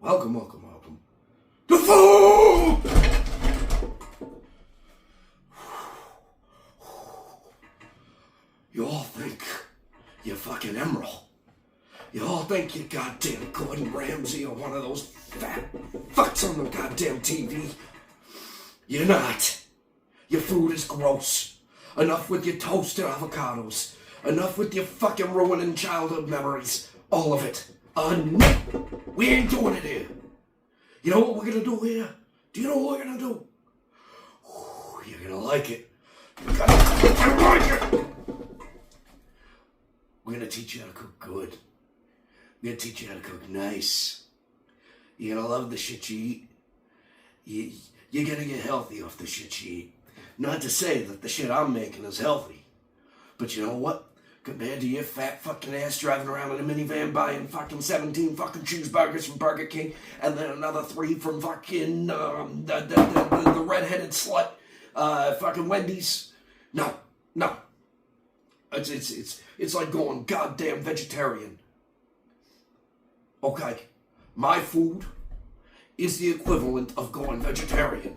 Welcome. The food! You all think you're fucking Emerald. You all think you're goddamn Gordon Ramsay or one of those fat fucks on the goddamn TV. You're not. Your food is gross. Enough with your toasted avocados. Enough with your fucking ruining childhood memories. All of it. Enough. We ain't doing it here. You know what we're gonna do here? Do you know what we're gonna do? You're gonna like it. You're gonna like it. We're gonna teach you how to cook good. We're gonna teach you how to cook nice. You're gonna love the shit you eat. You're gonna get healthy off the shit you eat. Not to say that the shit I'm making is healthy. But you know what? Compared to your fat fucking ass driving around in a minivan buying fucking 17 fucking cheeseburgers from Burger King and then another 3 from fucking the redheaded slut fucking Wendy's. No. It's like going goddamn vegetarian. Okay, my food is the equivalent of going vegetarian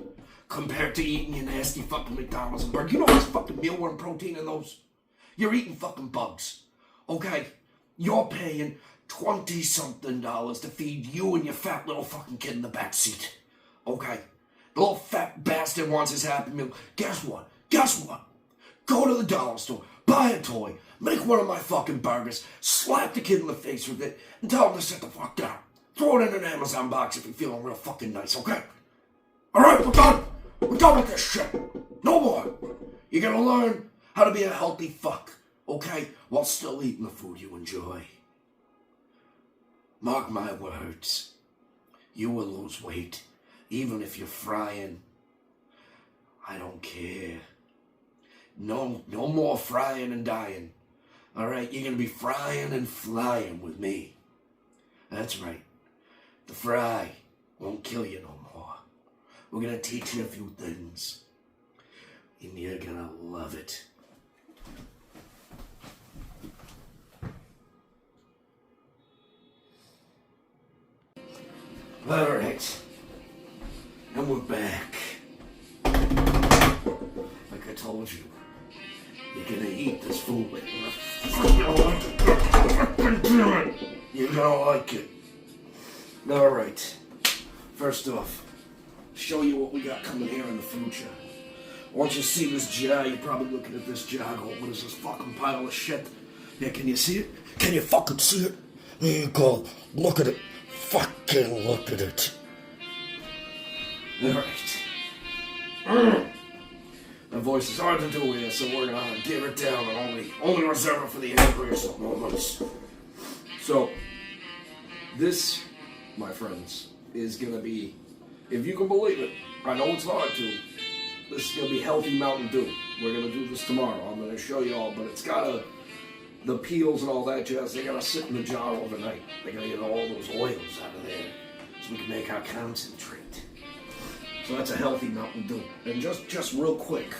compared to eating your nasty fucking McDonald's and burger. You know there's fucking mealworm protein in those? You're eating fucking bugs. Okay? You're paying $20-something to feed you and your fat little fucking kid in the back seat. Okay? The little fat bastard wants his Happy Meal. Guess what? Go to the dollar store, buy a toy, make one of my fucking burgers, slap the kid in the face with it, and tell him to sit the fuck down. Throw it in an Amazon box if you're feeling real fucking nice, okay? Alright, we're done. We're done with this shit. No more. You're gonna learn how to be a healthy fuck, okay? While still eating the food you enjoy. Mark my words. You will lose weight, even if you're frying. I don't care. No more frying and dying. Alright, you're gonna be frying and flying with me. That's right. The fry won't kill you no more. We're gonna teach you a few things. And you're gonna love it. Alright. And we're back. Like I told you, you're gonna eat this food. You're gonna like it. Alright. First off, show you what we got coming here in the future. Once you see this jar, you're probably looking at this jar going, what is this fucking pile of shit? Yeah, can you see it? Can you fucking see it? There you go. Look at it. Fucking look at it. Alright. My voice is hard to do here, so we're gonna gear it down and only reserve it for the angriest moments. So, this, my friends, is gonna be, if you can believe it, I know it's hard to, this is gonna be healthy Mountain Dew. We're gonna do this tomorrow. I'm gonna show you all, but it's gotta, the peels and all that jazz, they gotta sit in the jar overnight. They gotta get all those oils out of there so we can make our concentrate. So that's a healthy Mountain Dew. And just real quick,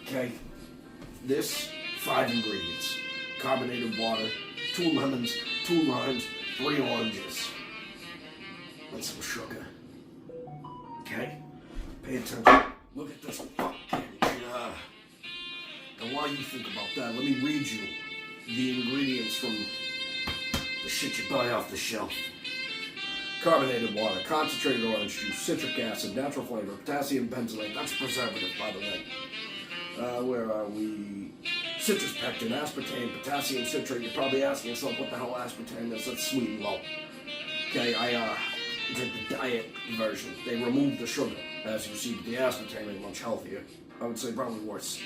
okay, this, 5 ingredients. Carbonated water, 2 lemons, 2 limes, 3 oranges, and some sugar. Okay? Pay attention. Look at this fucking jar. And while you think about that, let me read you the ingredients from the shit you buy off the shelf. Carbonated water, concentrated orange juice, citric acid, natural flavor, potassium benzoate, that's preservative, by the way. Where are we? Citrus pectin, aspartame, potassium citrate. You're probably asking yourself what the hell aspartame is. That's sweet and low. Okay, I did the diet version. They removed the sugar, as you see, but the aspartame is much healthier. I would say probably worse.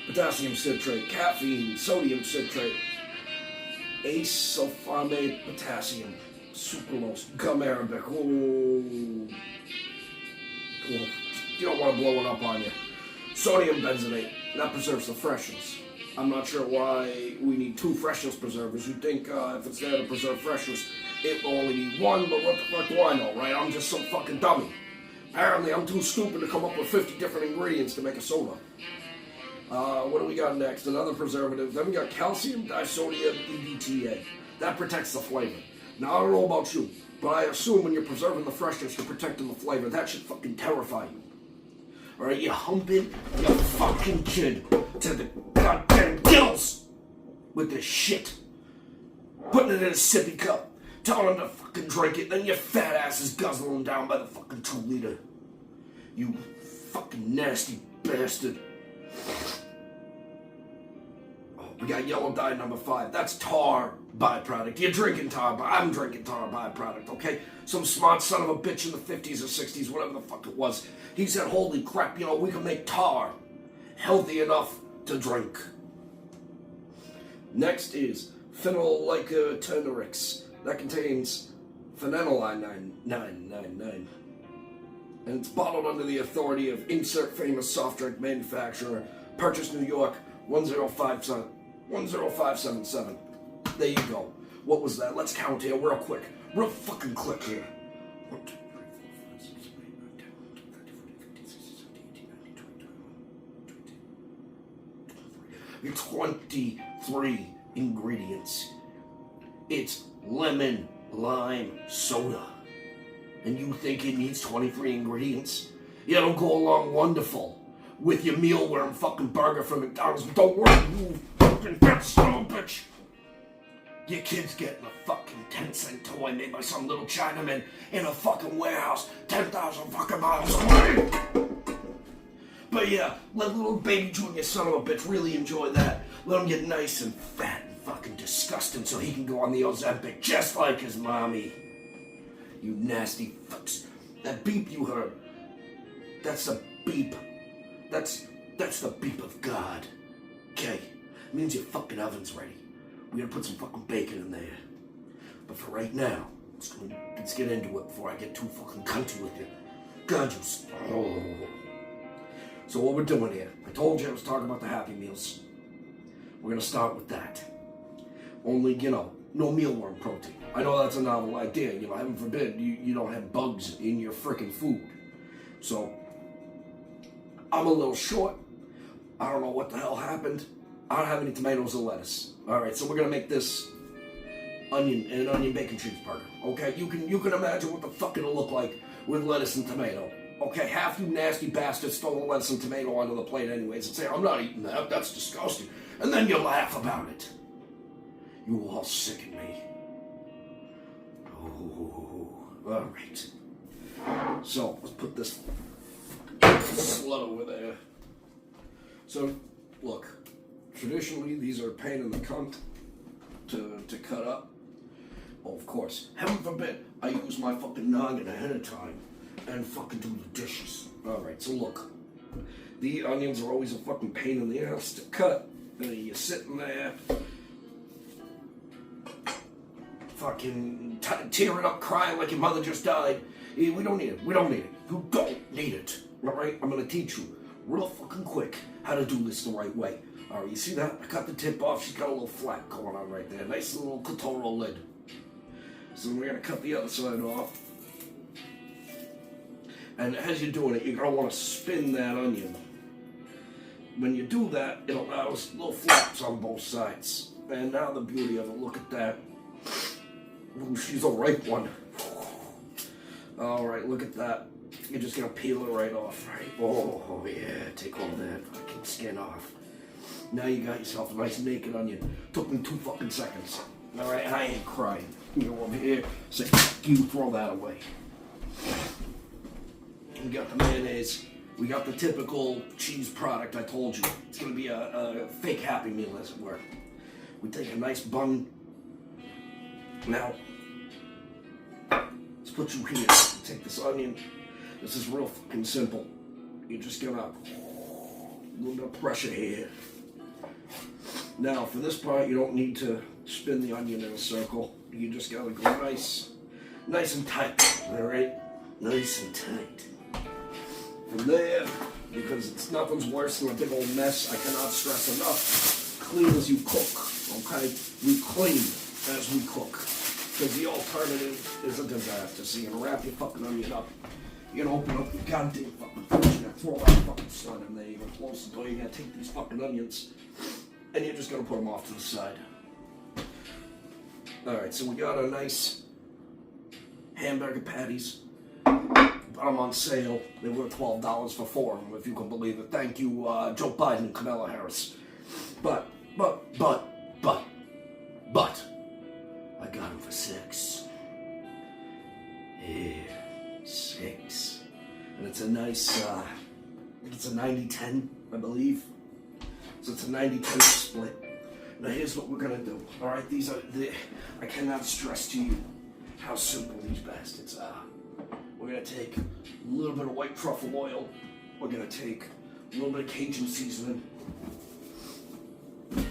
Potassium citrate, caffeine, sodium citrate, acesulfame potassium, sucralose, gum arabic. Oh, you don't want to blow it up on you. Sodium benzoate, that preserves the freshness. I'm not sure why we need 2 freshness preservers. You'd think if it's there to preserve freshness, it will only need 1, but what the fuck do I know, right? I'm just some fucking dummy. Apparently, I'm too stupid to come up with 50 different ingredients to make a soda. What do we got next? Another preservative. Then we got calcium disodium EDTA. That protects the flavor. Now, I don't know about you, but I assume when you're preserving the freshness, you're protecting the flavor. That should fucking terrify you. Alright, you're humping your fucking kid to the goddamn gills with this shit. Putting it in a sippy cup, telling him to fucking drink it, then your fat ass is guzzling down by the fucking 2 liter. You fucking nasty bastard. Oh, we got yellow dye number 5. That's tar byproduct. You're drinking tar, but I'm drinking tar byproduct, okay? Some smart son of a bitch in the 50s or 60s, whatever the fuck it was, he said, holy crap, we can make tar healthy enough to drink. Next is phenylycoturnurix. That contains phenylalanine 999. And it's bottled under the authority of insert famous soft drink manufacturer, Purchase New York 10577. There you go. What was that? Let's count here real quick. Real fucking quick here. 1, 2, 3, 4, 5, 6, 7, 8, 9, 10, 11, 12, 13, 14, 15, 16, 17, 18, 19, 20, 21, 22, 23. 23 ingredients. It's lemon, lime, soda. And you think it needs 23 ingredients? Yeah, it'll go along wonderful with your mealworm fucking burger from McDonald's. But don't worry, you fucking fat son of a bitch. Your kid's getting a fucking 10-cent toy made by some little Chinaman in a fucking warehouse 10,000 fucking miles away. But yeah, let little baby junior son of a bitch really enjoy that. Let him get nice and fat and fucking disgusting so he can go on the Ozempic just like his mommy. You nasty fucks. That beep you heard, that's a beep. That's the beep of God. Okay? It means your fucking oven's ready. We're gonna put some fucking bacon in there. But for right now, let's get into it before I get too fucking cunty with you. God, you... Oh. So what we're doing here, I told you I was talking about the Happy Meals. We're gonna start with that. Only, no mealworm protein. I know that's a novel idea, heaven forbid you don't have bugs in your frickin' food. So, I'm a little short. I don't know what the hell happened. I don't have any tomatoes or lettuce. Alright, so we're gonna make this an onion bacon cheeseburger. Okay, you can imagine what the fuck it'll look like with lettuce and tomato. Okay, half you nasty bastards stole the lettuce and tomato onto the plate anyways and say, I'm not eating that, that's disgusting. And then you laugh about it. You all sicken me. Oh, alright. So, let's put this slut over there. So, look, traditionally these are a pain in the cunt to cut up. Oh, of course, heaven forbid I use my fucking noggin ahead of time and fucking do the dishes. Alright, so look, the onions are always a fucking pain in the ass to cut. And you're sitting there fucking tearing up, crying like your mother just died. We don't need it. You don't need it. Alright? I'm gonna teach you real fucking quick how to do this the right way. Alright, you see that? I cut the tip off. She's got a little flap going on right there. Nice little clitoral lid. So we're gonna cut the other side off. And as you're doing it, you're gonna want to spin that onion. When you do that, it allows little flaps on both sides. And now the beauty of it, look at that. Ooh, she's a ripe one. Alright, look at that. You're just gonna peel it right off, right? Oh yeah, take all that fucking skin off. Now you got yourself a nice naked onion. Took me 2 fucking seconds. Alright, and I ain't crying. You go over here, say, you throw that away. We got the mayonnaise. We got the typical cheese product I told you. It's gonna be a fake Happy Meal, as it were. We take a nice bun. Now, let's put you here. Take this onion. This is real fucking simple. You're just gonna, a little bit of pressure here. Now, for this part, you don't need to spin the onion in a circle. You just gotta go nice and tight, all right? Nice and tight. From there, because it's nothing's worse than a big old mess, I cannot stress enough, clean as you cook, okay? We clean as we cook, because the alternative is a disaster. So you're gonna wrap your fucking onion up, you're gonna open up your goddamn fucking fridge, you're gonna throw that fucking slut in there, you're gonna close the door, you're gonna take these fucking onions, and you're just gonna put them off to the side. Alright, so we got a nice hamburger patties. Got them on sale. They were $12 for 4 of them, if you can believe it. Thank you, Joe Biden and Kamala Harris. But, I got them for 6. Yeah, 6. And it's a nice, I think it's a 90-10, I believe. So it's a 90-10 split. Now here's what we're gonna do. All right, I cannot stress to you how simple these bastards are. We're gonna take a little bit of white truffle oil. We're gonna take a little bit of Cajun seasoning, a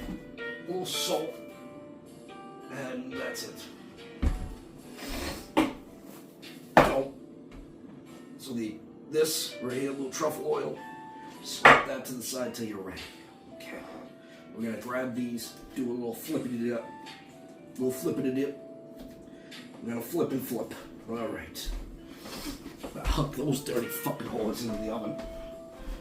little salt, and that's it. So this right here, a little truffle oil. Slap that to the side till you're ready. Okay. We're gonna grab these, do a little flippity-dip. We're gonna flip and flip. All right. Huck those dirty fucking holes into the oven.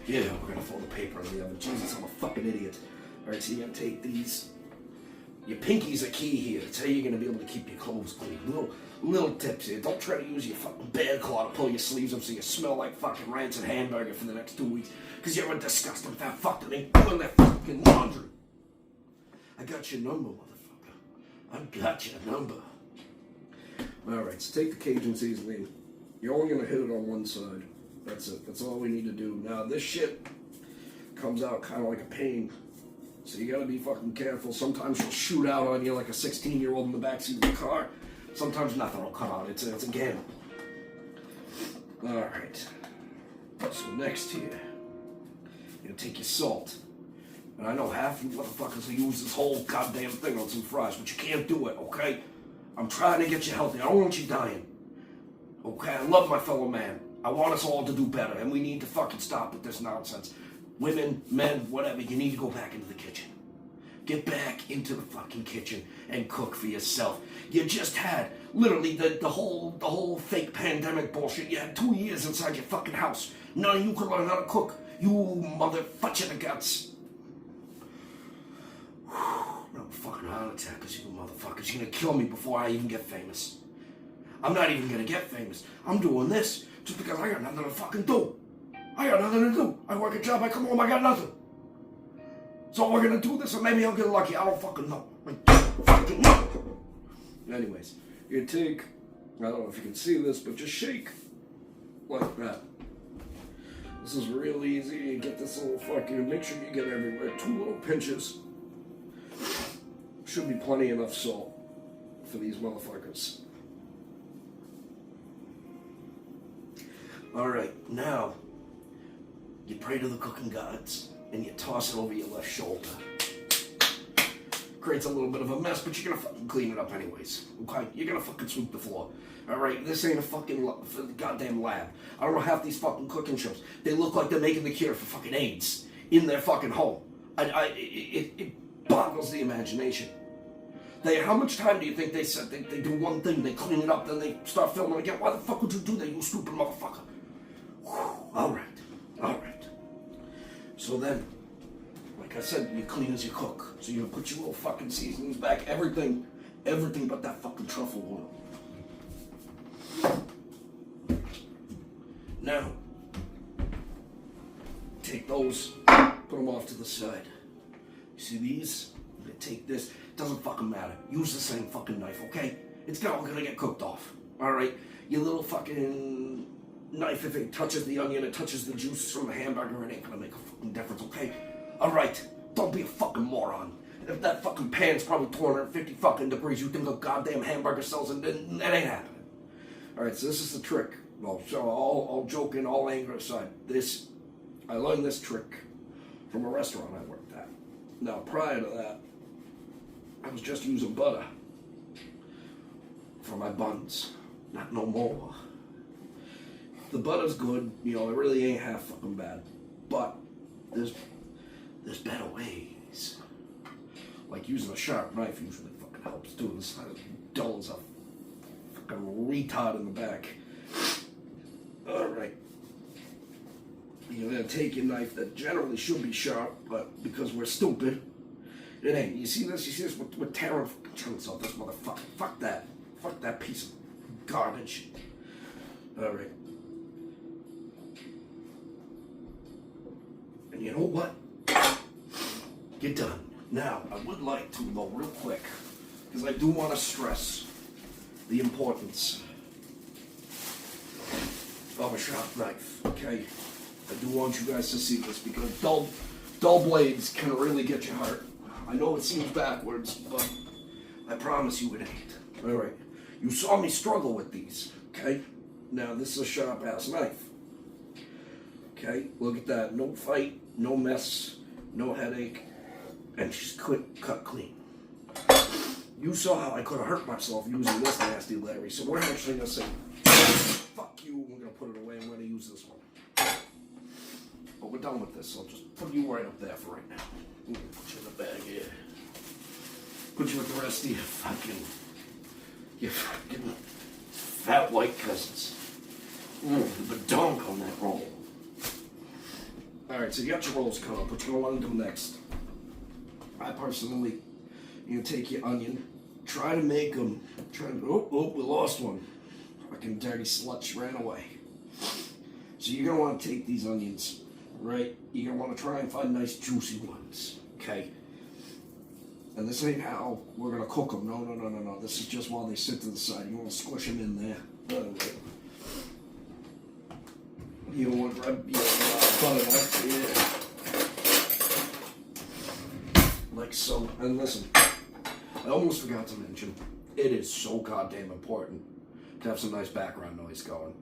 Yeah, we're gonna throw the paper in the oven. Jesus, I'm a fucking idiot. All right, so you're gonna take these. Your pinkies are key here. That's how you're gonna be able to keep your clothes clean. Little tips here. Don't try to use your fucking bear claw to pull your sleeves up so you smell like fucking rancid hamburger for the next 2 weeks. Because you're a disgusting fat fuck that ain't doing that fucking laundry. I got your number, motherfucker. I got your number. Alright, so take the Cajun seasoning. You're only gonna hit it on one side. That's it. That's all we need to do. Now, this shit comes out kind of like a pain. So you gotta be fucking careful. Sometimes she'll shoot out on you like a 16-year-old in the backseat of the car. Sometimes nothing will come out. It's a gamble. Alright. So next here, you're gonna take your salt. And I know half you motherfuckers will use this whole goddamn thing on some fries, but you can't do it, okay? I'm trying to get you healthy. I don't want you dying. Okay? I love my fellow man. I want us all to do better, and we need to fucking stop with this nonsense. Women, men, whatever, you need to go back into the kitchen. Get back into the fucking kitchen and cook for yourself. You just had, literally, the whole fake pandemic bullshit. You had 2 years inside your fucking house. None of you could learn how to cook. You motherfucker in the guts. I'm a fucking heart attack because you motherfuckers. You're gonna kill me before I even get famous. I'm not even gonna get famous. I'm doing this just because I got nothing to fucking do. I got nothing to do. I work a job, I come home, I got nothing. So we're gonna do this and maybe I'll get lucky. I don't fucking know. I don't fucking know. Anyways, you take, I don't know if you can see this, but just shake like that. This is real easy. You get this little fucking, make sure you get everywhere. 2 little pinches. Should be plenty enough salt for these motherfuckers. Alright, now you pray to the cooking gods and you toss it over your left shoulder. Creates a little bit of a mess, but you're gonna fucking clean it up anyways. Okay? You're gonna fucking sweep the floor. Alright? This ain't a fucking goddamn lab. I don't know half these fucking cooking shows. They look like they're making the cure for fucking AIDS in their fucking home. It boggles the imagination. How much time do you think they said they do one thing, they clean it up, then they start filming again? Why the fuck would you do that, you stupid motherfucker? Alright. So then, like I said, you clean as you cook. So you put your little fucking seasonings back, everything but that fucking truffle oil. Now, take those, put them off to the side. You see these? I'm gonna take this. Doesn't fucking matter. Use the same fucking knife, okay? It's all gonna get cooked off. Alright? Your little fucking knife, if it touches the onion, it touches the juices from the hamburger, it ain't gonna make a fucking difference, okay? Alright? Don't be a fucking moron. If that fucking pan's probably 250 fucking degrees, you think a goddamn hamburger sells and that ain't happening. Alright, so this is the trick. Well, so all joking, all anger aside, I learned this trick from a restaurant I worked at. Now, prior to that, I was just using butter for my buns. Not no more. The butter's good, it really ain't half fucking bad. But there's better ways. Like using a sharp knife usually fucking helps too. This is dull as a fucking retard in the back. Alright. You're gonna take your knife that generally should be sharp, but because we're stupid, it ain't. You see this? We're tearing fucking chunks off this motherfucker. Fuck that piece of garbage. All right. And you know what? Get done. Now, I would like to, though, real quick, because I do want to stress the importance of a sharp knife, okay? I do want you guys to see this, because dull blades can really get you hurt. I know it seems backwards, but I promise you it ain't. All right. You saw me struggle with these, okay? Now, this is a sharp-ass knife. Okay, look at that. No fight, no mess, no headache, and she's cut clean. You saw how I could have hurt myself using this nasty Larry, so we're actually going to say, fuck you, we're going to put it away, I'm going to use this one. But we're done with this, so I'll just put you right up there for right now. Put you in the bag here. Put you with the rest of your fucking fat white cousins. The donk on that roll. Alright, so you got your rolls cut up. What you want to do next? I personally, you take your onion, try to make them, oh, we lost one. Fucking dirty slut, she ran away. So you're going to want to take these onions, right? You're going to want to try and find nice juicy ones, okay? And this ain't how we're going to cook them. No. This is just while they sit to the side. You want to squish them in there. Right. You want to grab your butter knife here. Like so. And listen, I almost forgot to mention, it is so goddamn important to have some nice background noise going.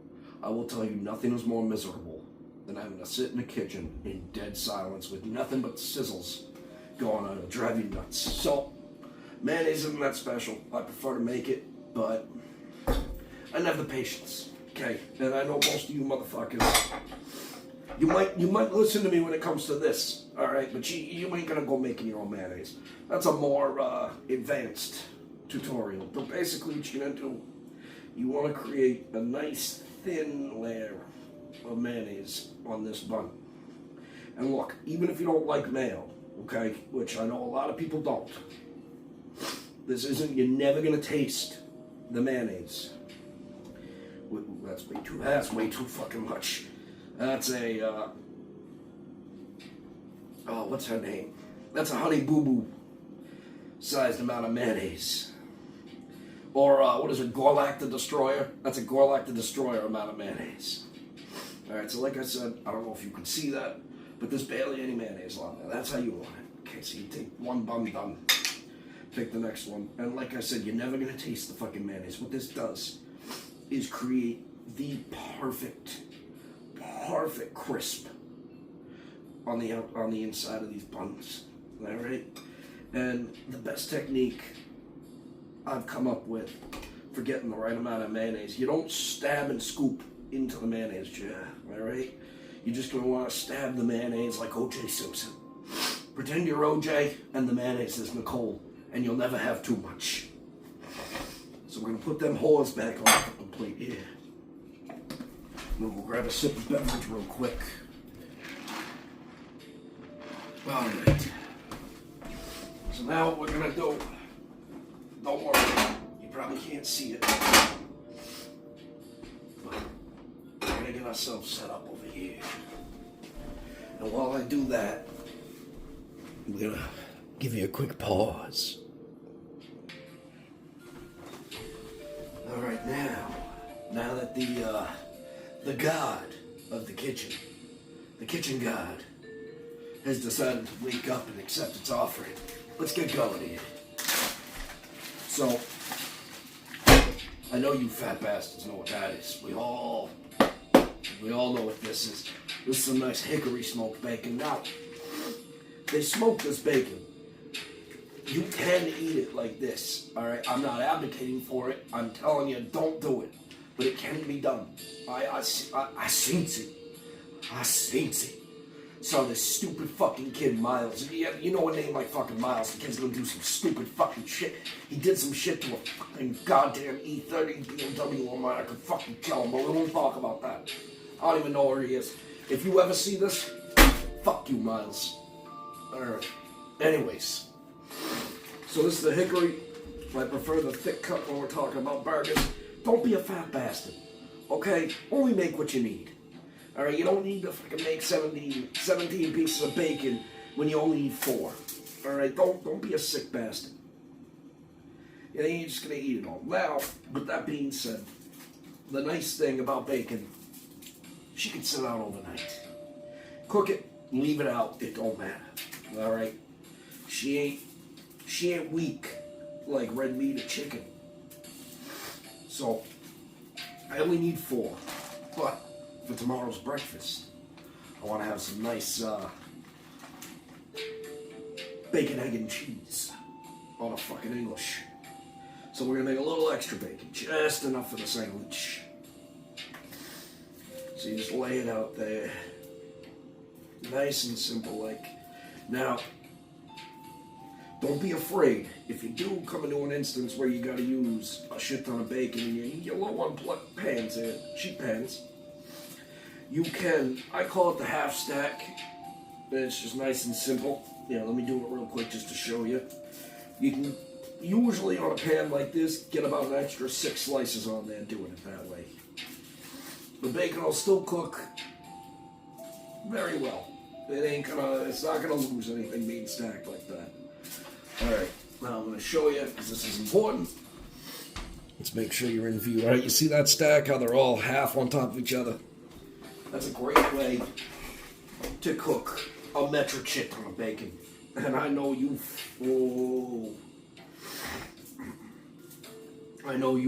I will tell you, nothing is more miserable than having to sit in the kitchen in dead silence with nothing but sizzles going on. It'll drive you nuts. So, mayonnaise isn't that special. I prefer to make it, but I don't have the patience. Okay, and I know most of you motherfuckers, you might listen to me when it comes to this, all right? But you ain't gonna go making your own mayonnaise. That's a more advanced tutorial. But basically, what you're gonna do, you want to create a nice thin layer of mayonnaise on this bun. And look, even if you don't like mayo, okay, which I know a lot of people don't, you're never gonna taste the mayonnaise. That's way too fucking much. That's a, what's her name? That's a Honey Boo Boo sized amount of mayonnaise. Or, what is it, Gorlak the Destroyer? That's a Gorlak the Destroyer amount of mayonnaise. Alright, so like I said, I don't know if you can see that, but there's barely any mayonnaise on there. That's how you want it. Okay, so you take one bun done, take the next one, and like I said, you're never gonna taste the fucking mayonnaise. What this does is create the perfect crisp on the inside of these buns. Alright? And the best technique I've come up with for getting the right amount of mayonnaise, you don't stab and scoop into the mayonnaise jar, alright? You're just gonna wanna stab the mayonnaise like O.J. Simpson. Pretend you're O.J. and the mayonnaise is Nicole, and you'll never have too much. So we're gonna put them whores back on the plate here. And we'll grab a sip of beverage real quick. Alright. So now what we're gonna do, don't worry, you probably can't see it, but we're gonna get ourselves set up over here. And while I do that, I'm gonna give you a quick pause. All right, now that the god of the kitchen god, has decided to wake up and accept its offering, let's get going here. So, I know you fat bastards know what that is. We all know what this is. This is some nice hickory smoked bacon. Now, they smoke this bacon. You can eat it like this, all right? I'm not advocating for it. I'm telling you, don't do it. But it can be done. I seen it. I seen it. So this stupid fucking kid, Miles. You know a name like fucking Miles. The kid's gonna do some stupid fucking shit. He did some shit to a fucking goddamn E30 BMW on mine. I could fucking kill him, but we won't talk about that. I don't even know where he is. If you ever see this, fuck you, Miles. Alright. Anyways. So this is the hickory. I prefer the thick cut when we're talking about burgers. don't be a fat bastard. Okay? Only make what you need. Alright, you don't need to fucking make 17 pieces of bacon when you only need 4. Alright, don't be a sick bastard. You know, you're just gonna eat it all. Now, with that being said, the nice thing about bacon, she can sit out overnight. Cook it, leave it out, it don't matter. Alright? She ain't weak like red meat or chicken. So, I only need 4. But, for tomorrow's breakfast, I want to have some nice bacon, egg, and cheese on a fucking English. So we're going to make a little extra bacon, just enough for the sandwich. So you just lay it out there. Nice and simple like. Now, don't be afraid. If you do come into an instance where you got to use a shit ton of bacon and you're low on pans, sheet pans, you can, I call it the half stack. It's just nice and simple. Yeah, let me do it real quick just to show you. You can usually on a pan like this get about an extra 6 slices on there doing it that way. The bacon will still cook very well. It's not gonna lose anything being stacked like that. Alright, now I'm gonna show you because this is important. Let's make sure you're in view. Alright, you see that stack, how they're all half on top of each other? That's a great way to cook a metric shit ton of bacon. And I know you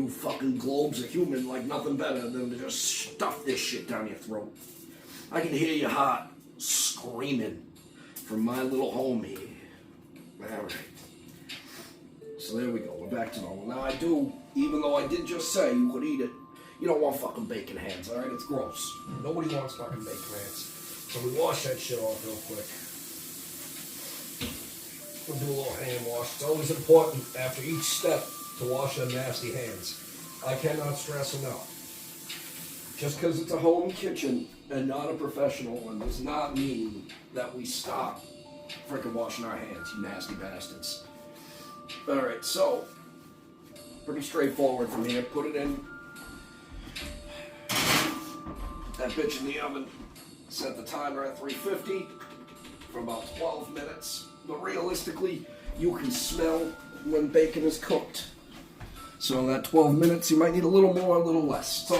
fucking globes of human like nothing better than to just stuff this shit down your throat. I can hear your heart screaming from my little home here. Alright. So there we go, we're back to normal. Now I do, even though I did just say you could eat it, you don't want fucking bacon hands, alright? It's gross. Nobody wants fucking bacon hands. So we wash that shit off real quick. We'll do a little hand wash. It's always important after each step to wash them nasty hands. I cannot stress enough. Just because it's a home kitchen and not a professional one does not mean that we stop freaking washing our hands, you nasty bastards. Alright, so, pretty straightforward from here. Put it in that bitch in the oven. Set the timer at 350 for about 12 minutes. But realistically, you can smell when bacon is cooked. So in that 12 minutes, you might need a little more, a little less. So,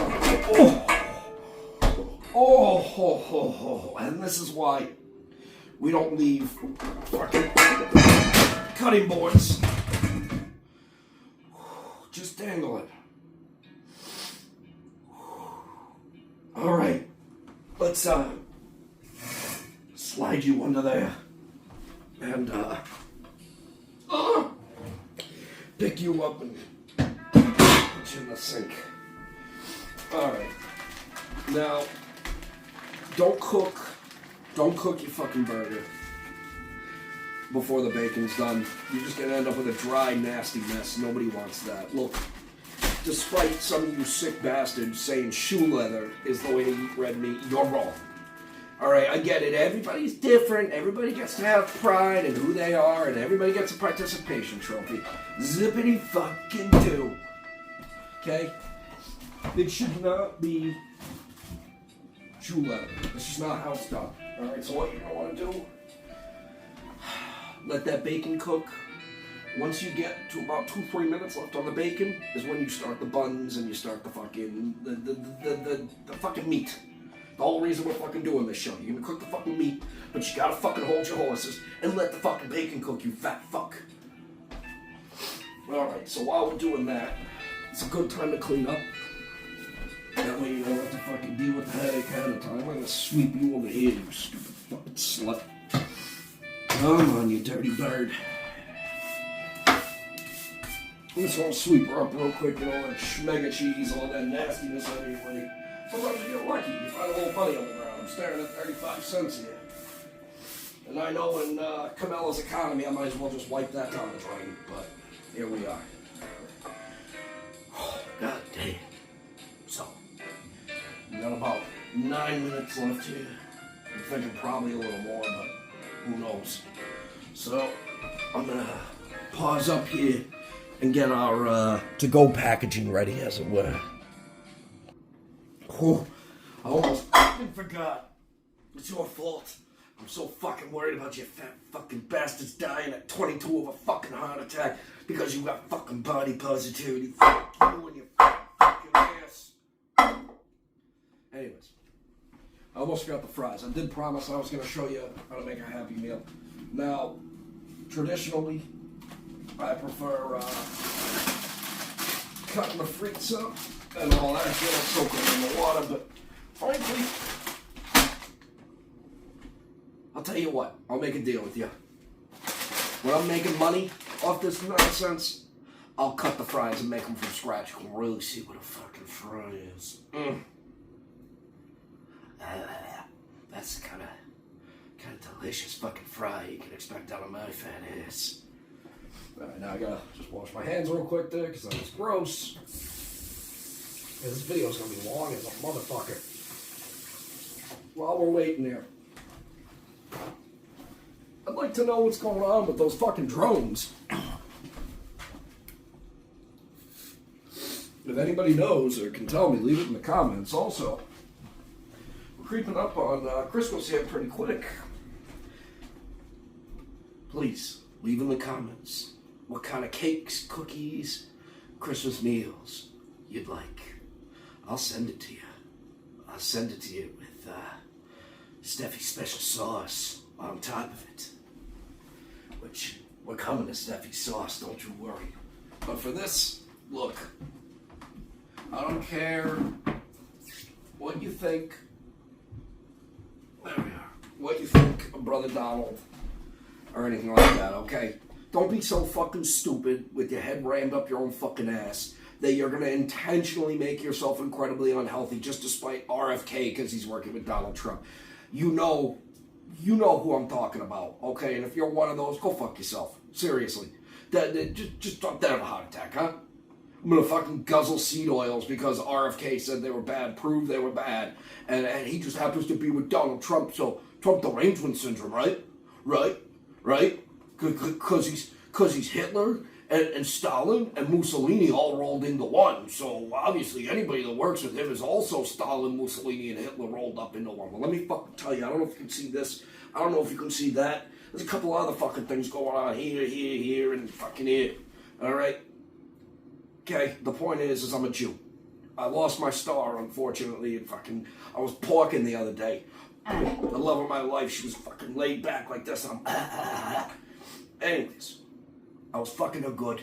and this is why we don't leave fucking cutting boards. Just dangle it. All right, let's slide you under there and pick you up and put you in the sink. All right, now don't cook your fucking burger before the bacon's done. You're just gonna end up with a dry, nasty mess. Nobody wants that. Look, despite some of you sick bastards saying shoe leather is the way to eat red meat, you're wrong. Alright, I get it. Everybody's different. Everybody gets to have pride in who they are, and everybody gets a participation trophy. Zippity fucking do. Okay? It should not be shoe leather. This is not how it's done. Alright, so what you're gonna want to do, let that bacon cook. Once you get to about 2-3 minutes left on the bacon is when you start the buns and you start the fucking the fucking meat. The whole reason we're fucking doing this show. You're gonna cook the fucking meat, but you gotta fucking hold your horses and let the fucking bacon cook, you fat fuck. Alright, so while we're doing that, it's a good time to clean up. That way you don't have to fucking deal with the headache ahead of time. I'm gonna sweep you over here, you stupid fucking slut. Come on, you dirty bird. I'm just gonna sweep her up real quick, you know, that schmega cheese, all that nastiness out of your way. Sometimes you get lucky, you find a little money on the ground. I'm staring at 35 cents here. And I know in Cabela's economy, I might as well just wipe that down the drain, but here we are. Oh, god damn. So, we got about 9 minutes left here. I'm thinking probably a little more, but who knows. So, I'm gonna pause up here, and get our to-go packaging ready, as it were. Oh, I almost fucking forgot. It's your fault. I'm so fucking worried about you fat fucking bastards dying at 22 of a fucking heart attack because you got fucking body positivity. Fuck you and your fucking ass. Anyways, I almost forgot the fries. I did promise I was going to show you how to make a Happy Meal. Now, traditionally, I prefer cutting the frites up and all that shit. I soak them in the water, but frankly, I'll tell you what, I'll make a deal with you. When I'm making money off this nonsense, I'll cut the fries and make them from scratch. You can really see what a fucking fry is. That's the kind of delicious fucking fry you can expect out of my fat ass. Alright, now I gotta just wash my hands real quick there, because that was gross. Yeah, this video's gonna be long as a motherfucker. While we're waiting there, I'd like to know what's going on with those fucking drones. If anybody knows or can tell me, leave it in the comments. Also, we're creeping up on Christmas here pretty quick. Please, leave in the comments what kind of cakes, cookies, Christmas meals you'd like. I'll send it to you. I'll send it to you with Steffi's special sauce on top of it. Which, we're coming to Steffi's sauce, don't you worry. But for this, look, I don't care what you think. There we are. What you think of Brother Donald or anything like that, okay? Don't be so fucking stupid with your head rammed up your own fucking ass that you're going to intentionally make yourself incredibly unhealthy just despite RFK because he's working with Donald Trump. You know who I'm talking about, okay? And if you're one of those, go fuck yourself. Seriously. Just don't have a heart attack, huh? I'm gonna fucking guzzle seed oils because RFK said they were bad, proved they were bad, and he just happens to be with Donald Trump, so Trump derangement syndrome, right? Right? Because he's Hitler and Stalin and Mussolini all rolled into one. So obviously anybody that works with him is also Stalin, Mussolini, and Hitler rolled up into one. Well, let me fucking tell you, I don't know if you can see this. I don't know if you can see that. There's a couple other fucking things going on here, and fucking here. All right? Okay, the point is I'm a Jew. I lost my star, unfortunately, and I was porking the other day. The love of my life, she was fucking laid back like this, and anyways, I was fucking her good,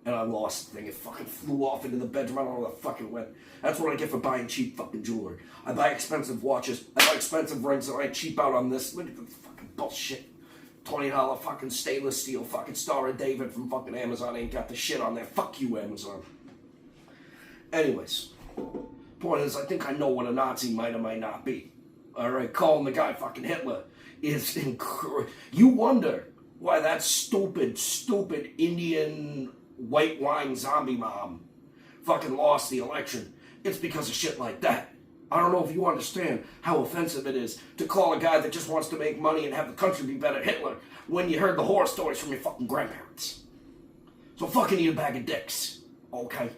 and I lost the thing. It fucking flew off into the bedroom. I don't know where the fuck it went. That's what I get for buying cheap fucking jewelry. I buy expensive watches, I buy expensive rings, and I cheap out on this. Look at the fucking bullshit. $20 fucking stainless steel fucking Star of David from fucking Amazon ain't got the shit on there. Fuck you, Amazon. Anyways, point is, I think I know what a Nazi might or might not be. Alright, calling the guy fucking Hitler is incredible. You wonder why that stupid Indian white wine zombie mom fucking lost the election. It's because of shit like that. I don't know if you understand how offensive it is to call a guy that just wants to make money and have the country be better Hitler when you heard the horror stories from your fucking grandparents. So fucking eat a bag of dicks, okay?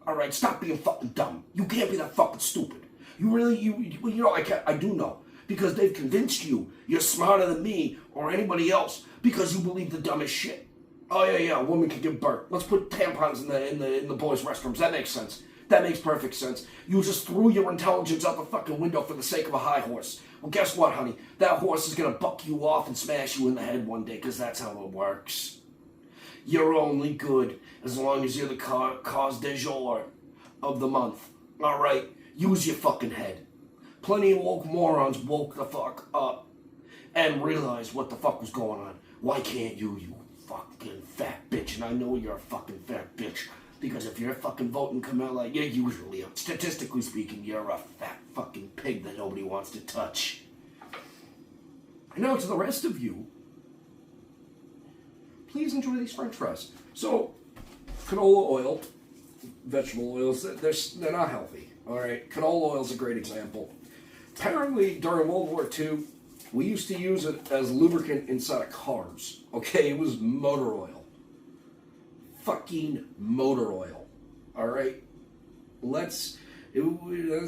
Alright, stop being fucking dumb. You can't be that fucking stupid. You really, you know, I do know. Because they've convinced you you're smarter than me or anybody else because you believe the dumbest shit. Oh yeah, a woman can give birth. Let's put tampons in the boys' restrooms. That makes sense. That makes perfect sense. You just threw your intelligence out the fucking window for the sake of a high horse. Well, guess what, honey? That horse is gonna buck you off and smash you in the head one day, because that's how it works. You're only good as long as you're the cause du jour of the month. Alright? Use your fucking head. Plenty of woke morons woke the fuck up and realized what the fuck was going on. Why can't you fucking fat bitch? And I know you're a fucking fat bitch. Because if you're fucking voting Camilla, you're usually, statistically speaking, you're a fat fucking pig that nobody wants to touch. And now to the rest of you, please enjoy these french fries. So, canola oil, vegetable oils, they're not healthy, alright? Canola oil is a great example. Apparently, during World War II, we used to use it as lubricant inside of cars, okay? It was motor oil. fucking motor oil. All right?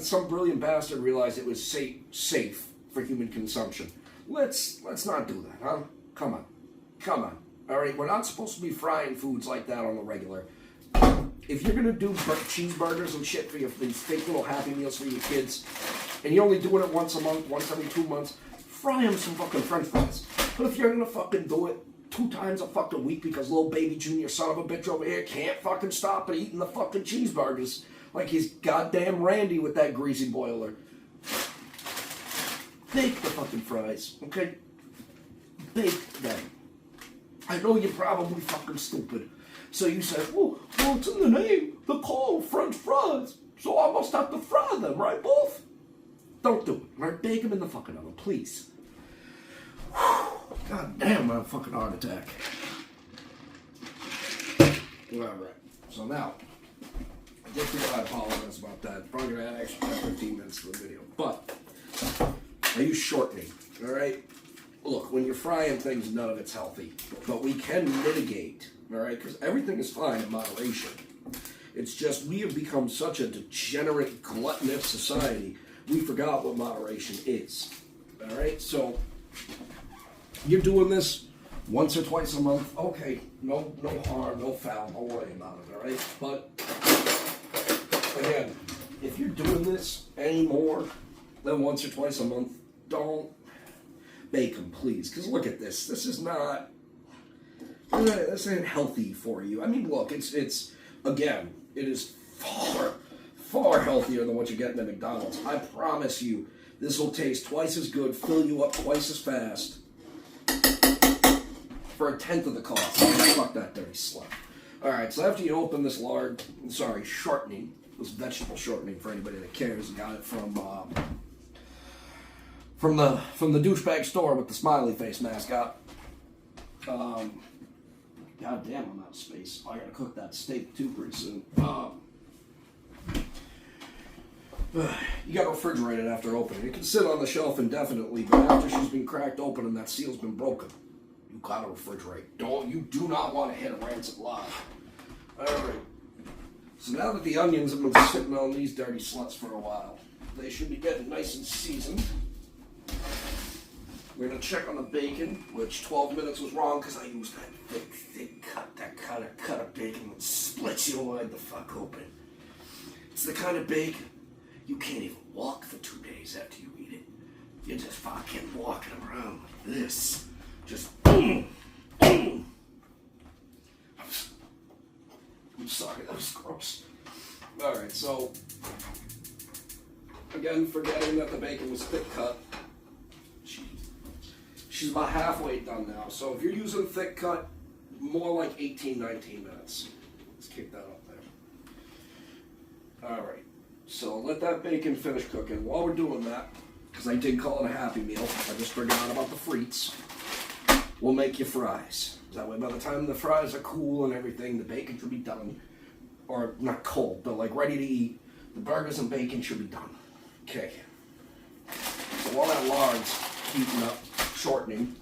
Some brilliant bastard realized it was safe for human consumption. Let's not do that, huh? Come on. All right, we're not supposed to be frying foods like that on the regular. If you're gonna do cheeseburgers and shit for these fake little Happy Meals for your kids, and you're only doing it once a month, once every 2 months, fry them some fucking French fries. But if you're gonna fucking do it 2 times a fucking week because little baby junior son of a bitch over here can't fucking stop eating the fucking cheeseburgers like he's goddamn Randy with that greasy boiler. Bake the fucking fries, okay? Bake them. I know you're probably fucking stupid. So you said, well, it's in the name. They're called French fries. So I must have to fry them, right, both? Don't do it, right? Bake them in the fucking oven, please. God damn, I have a fucking heart attack. Alright, so now, I did forget I apologize about that. Probably going to add extra 15 minutes to the video. But, I use shortening, alright? Look, when you're frying things, none of it's healthy. But we can mitigate, alright? Because everything is fine in moderation. It's just we have become such a degenerate, gluttonous society, we forgot what moderation is. Alright? So, you're doing this once or twice a month. Okay, no harm, no foul, don't worry about it, alright? But, again, if you're doing this any more than once or twice a month, don't bake them, please. Because look at this. This is not... This ain't healthy for you. I mean, look, it's again, it is far healthier than what you're getting at McDonald's. I promise you, this will taste twice as good, fill you up twice as fast, for 1/10 of the cost. Fuck that dirty slut. Alright, so after you open this shortening, this vegetable shortening for anybody that cares, got it from the douchebag store with the smiley face mascot. God damn, I'm out of space. I gotta cook that steak too pretty soon. You gotta refrigerate it after opening. It can sit on the shelf indefinitely, but after she's been cracked open and that seal's been broken, you gotta refrigerate. You do not want to hit a rancid live. Alright. So now that the onions have been sitting on these dirty sluts for a while, they should be getting nice and seasoned. We're going to check on the bacon, which 12 minutes was wrong because I used that thick cut, that kind of cut of bacon that splits you wide the fuck open. It's the kind of bacon you can't even walk for 2 days after you eat it. You're just fucking walking around like this. Just boom, boom. I'm sorry, that was gross. Alright, so, again, forgetting that the bacon was thick cut. She's about halfway done now. So if you're using thick cut, more like 18, 19 minutes. Let's kick that up there. Alright, so let that bacon finish cooking. While we're doing that, because I did call it a Happy Meal, I just forgot about the frites, we'll make you fries. That way by the time the fries are cool and everything, the bacon should be done. Or not cold, but like ready to eat. The burgers and bacon should be done. Okay. So while that lard's heating up, shortening,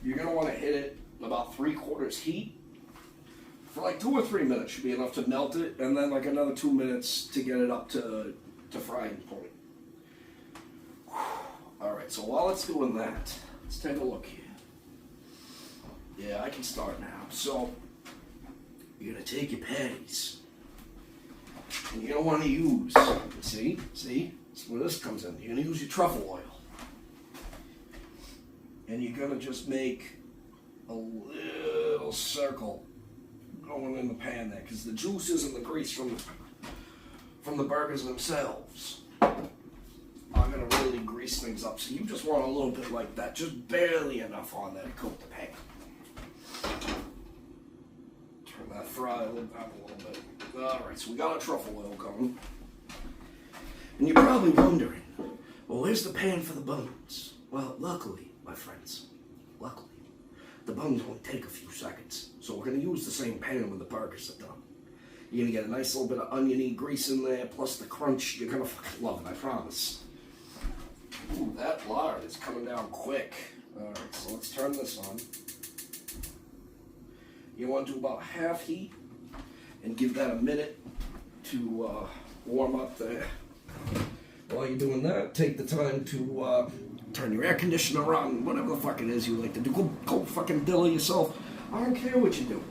you're going to want to hit it about 3/4 heat for like 2 or 3 minutes should be enough to melt it, and then like another 2 minutes to get it up to frying point. Alright, so while it's doing that, let's take a look here. Yeah, I can start now. So you're going to take your patties and you're going to want to use, see, that's where this comes in. You're going to use your truffle oil. And you're going to just make a little circle going in the pan there, because the juices and the grease from the burgers themselves are going to really grease things up. So you just want a little bit like that, just barely enough on there to coat the pan. Turn that fry lid back a little bit. Alright, so we got our truffle oil going. And you're probably wondering, well, where's the pan for the bones? Well, luckily, my friends, luckily, the bones only take a few seconds. So we're going to use the same pan when the burgers are done. You're going to get a nice little bit of oniony grease in there, plus the crunch. You're going to fucking love it, I promise. Ooh, that lard is coming down quick. Alright, so let's turn this on. You want to do about half heat and give that a minute to warm up there. While you're doing that, take the time to turn your air conditioner on, whatever the fuck it is you like to do. Go fucking dilly yourself. I don't care what you do.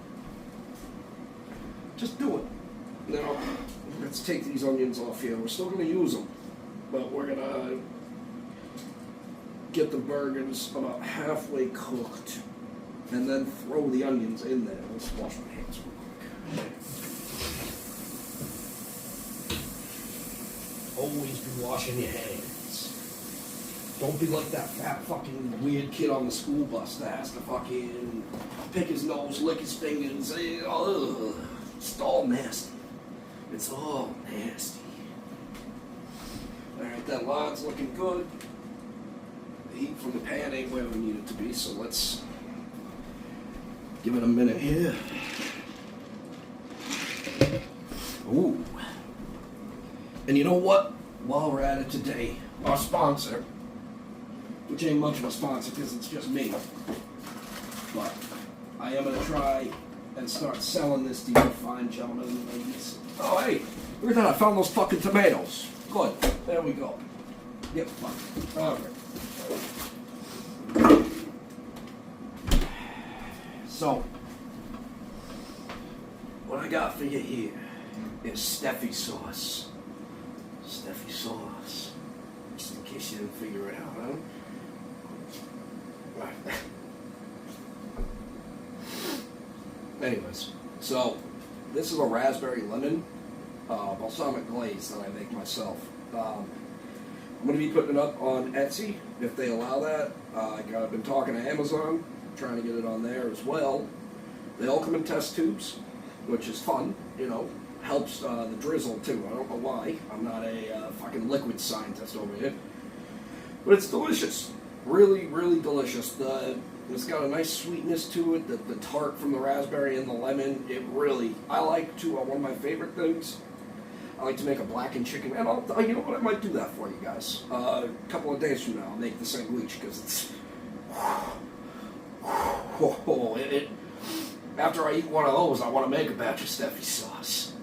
Just do it. Now, let's take these onions off here. We're still going to use them, but we're going to get the burgers about halfway cooked and then throw the onions in there. Let's wash my hands real quick. Always be washing your hands. Don't be like that fat fucking weird kid on the school bus that has to fucking pick his nose, lick his fingers. It's all nasty. It's all nasty. Alright, that line's looking good. The heat from the pan ain't where we need it to be, so let's give it a minute here. Ooh. And you know what? While we're at it today, our sponsor, which ain't much of a sponsor because it's just me, but I am going to try and start selling this to you fine gentlemen and ladies. Oh, hey, look at that. I found those fucking tomatoes. Good. There we go. Get fucked. All right. So, what I got for you here is stephys sauce. Stephys sauce. Just in case you didn't figure it out, huh? Right. Anyways, so this is a raspberry lemon balsamic glaze that I make myself. I'm going to be putting it up on Etsy if they allow that. I've been talking to Amazon, trying to get it on there as well. They all come in test tubes, which is fun, you know. Helps the drizzle too. I don't know why. I'm not a fucking liquid scientist over here. But it's delicious. Really, really delicious. It's got a nice sweetness to it. The tart from the raspberry and the lemon. It really, I like to, one of my favorite things, I like to make a blackened chicken. And you know what, I might do that for you guys. A couple of days from now, I'll make the sandwich because it's, after I eat one of those, I want to make a batch of stephys sauce.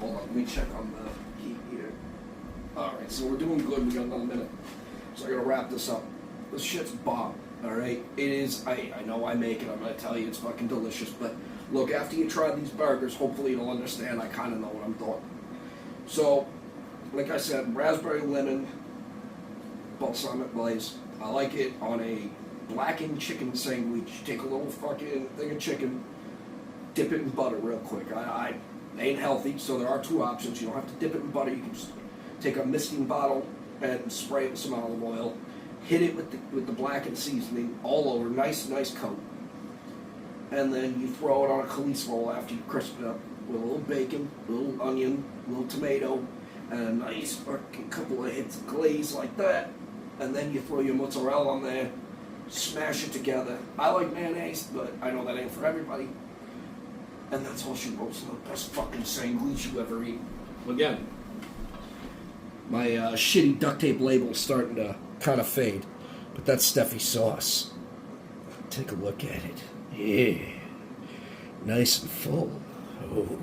Hold on, let me check on the heat here. Alright, so we're doing good. We got another minute. So I gotta wrap this up. This shit's bomb, alright? It is, I know I make it, I'm gonna tell you it's fucking delicious, but look, after you try these burgers, hopefully you'll understand I kinda know what I'm doing. So, like I said, raspberry lemon, balsamic glaze. I like it on a blackened chicken sandwich. Take a little fucking thing of chicken, dip it in butter real quick. I ain't healthy, so there are two options. You don't have to dip it in butter. You can just take a misting bottle and spray it with some olive oil. Hit it with the blackened seasoning all over, nice coat. And then you throw it on a caulifla roll after you crisp it up with a little bacon, a little onion, a little tomato, and a nice fucking couple of hits of glaze like that. And then you throw your mozzarella on there, smash it together. I like mayonnaise, but I know that ain't for everybody. And that's all she wrote. The best fucking sandwich you ever eat. Again, my shitty duct tape label is starting to kind of fade, but that's stephys sauce. Take a look at it. Yeah, nice and full. Oh.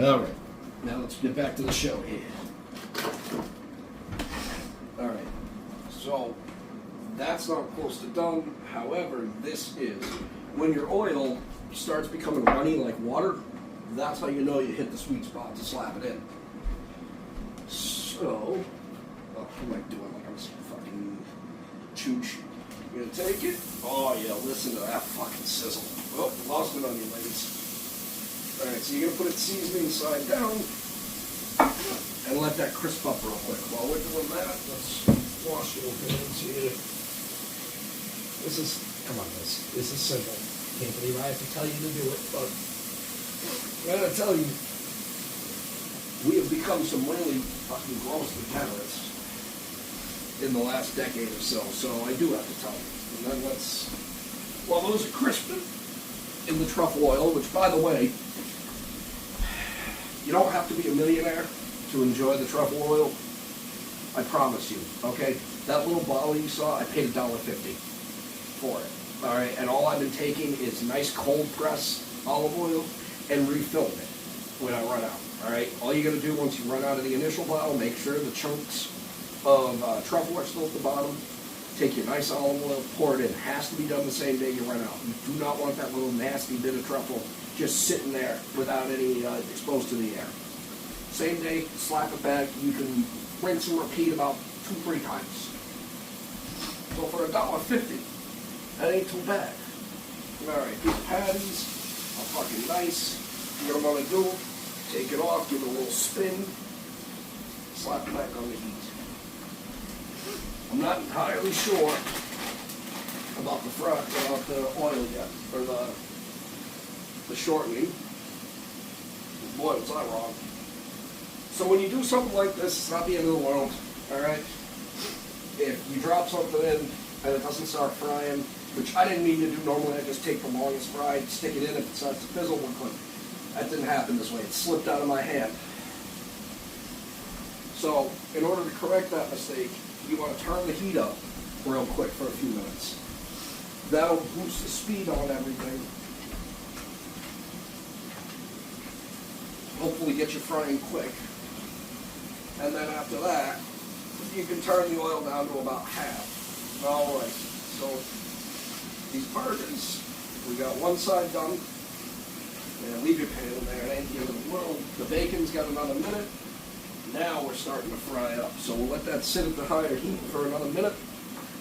All right, now let's get back to the show here. All right, so that's not close to done. However, this is when your oil starts becoming runny like water. That's how you know you hit the sweet spot to slap it in. So, what am I doing? Like I'm some fucking chooch. You gonna take it? Oh yeah, listen to that fucking sizzle. Oh, lost it on you, ladies. Alright, so you're gonna put it seasoning side down and let that crisp up real quick. While we're doing that, let's wash your hands here. This is, come on guys, this is simple. Can't believe I have to tell you to do it, but I gotta tell you, we have become some really fucking gross degenerates in the last decade or so, so I do have to tell you. And then let's, while those are crisping in the truffle oil, which by the way, you don't have to be a millionaire to enjoy the truffle oil. I promise you, okay? That little bottle you saw, I paid $1.50 for it. All right, and all I've been taking is nice cold press olive oil, and refilling it when I run out. All right, all you got to do once you run out of the initial bottle, make sure the chunks of truffle are still at the bottom. Take your nice olive oil, pour it in. It has to be done the same day you run out. You do not want that little nasty bit of truffle just sitting there without any exposed to the air. Same day, slap it back. You can rinse and repeat about 2-3 times. So for $1.50, that ain't too bad. All right, these patties are fucking nice. What I'm gonna do, take it off, give it a little spin, slap it back on the heat. I'm not entirely sure about the oil yet, or the shortening. Boy, was I wrong. So when you do something like this, it's not the end of the world, all right? If you drop something in and it doesn't start frying, which I didn't mean to do normally, I just take the longest fry, stick it in, if it starts to fizzle, we're good. That didn't happen this way. It slipped out of my hand. So in order to correct that mistake, you want to turn the heat up real quick for a few minutes. That'll boost the speed on everything. Hopefully get you frying quick. And then after that, you can turn the oil down to about half. All right, so these burgers, we got one side done. And leave your pan in there, it ain't the end of the world. The bacon's got another minute. Now we're starting to fry up. So we'll let that sit at the higher heat for another minute.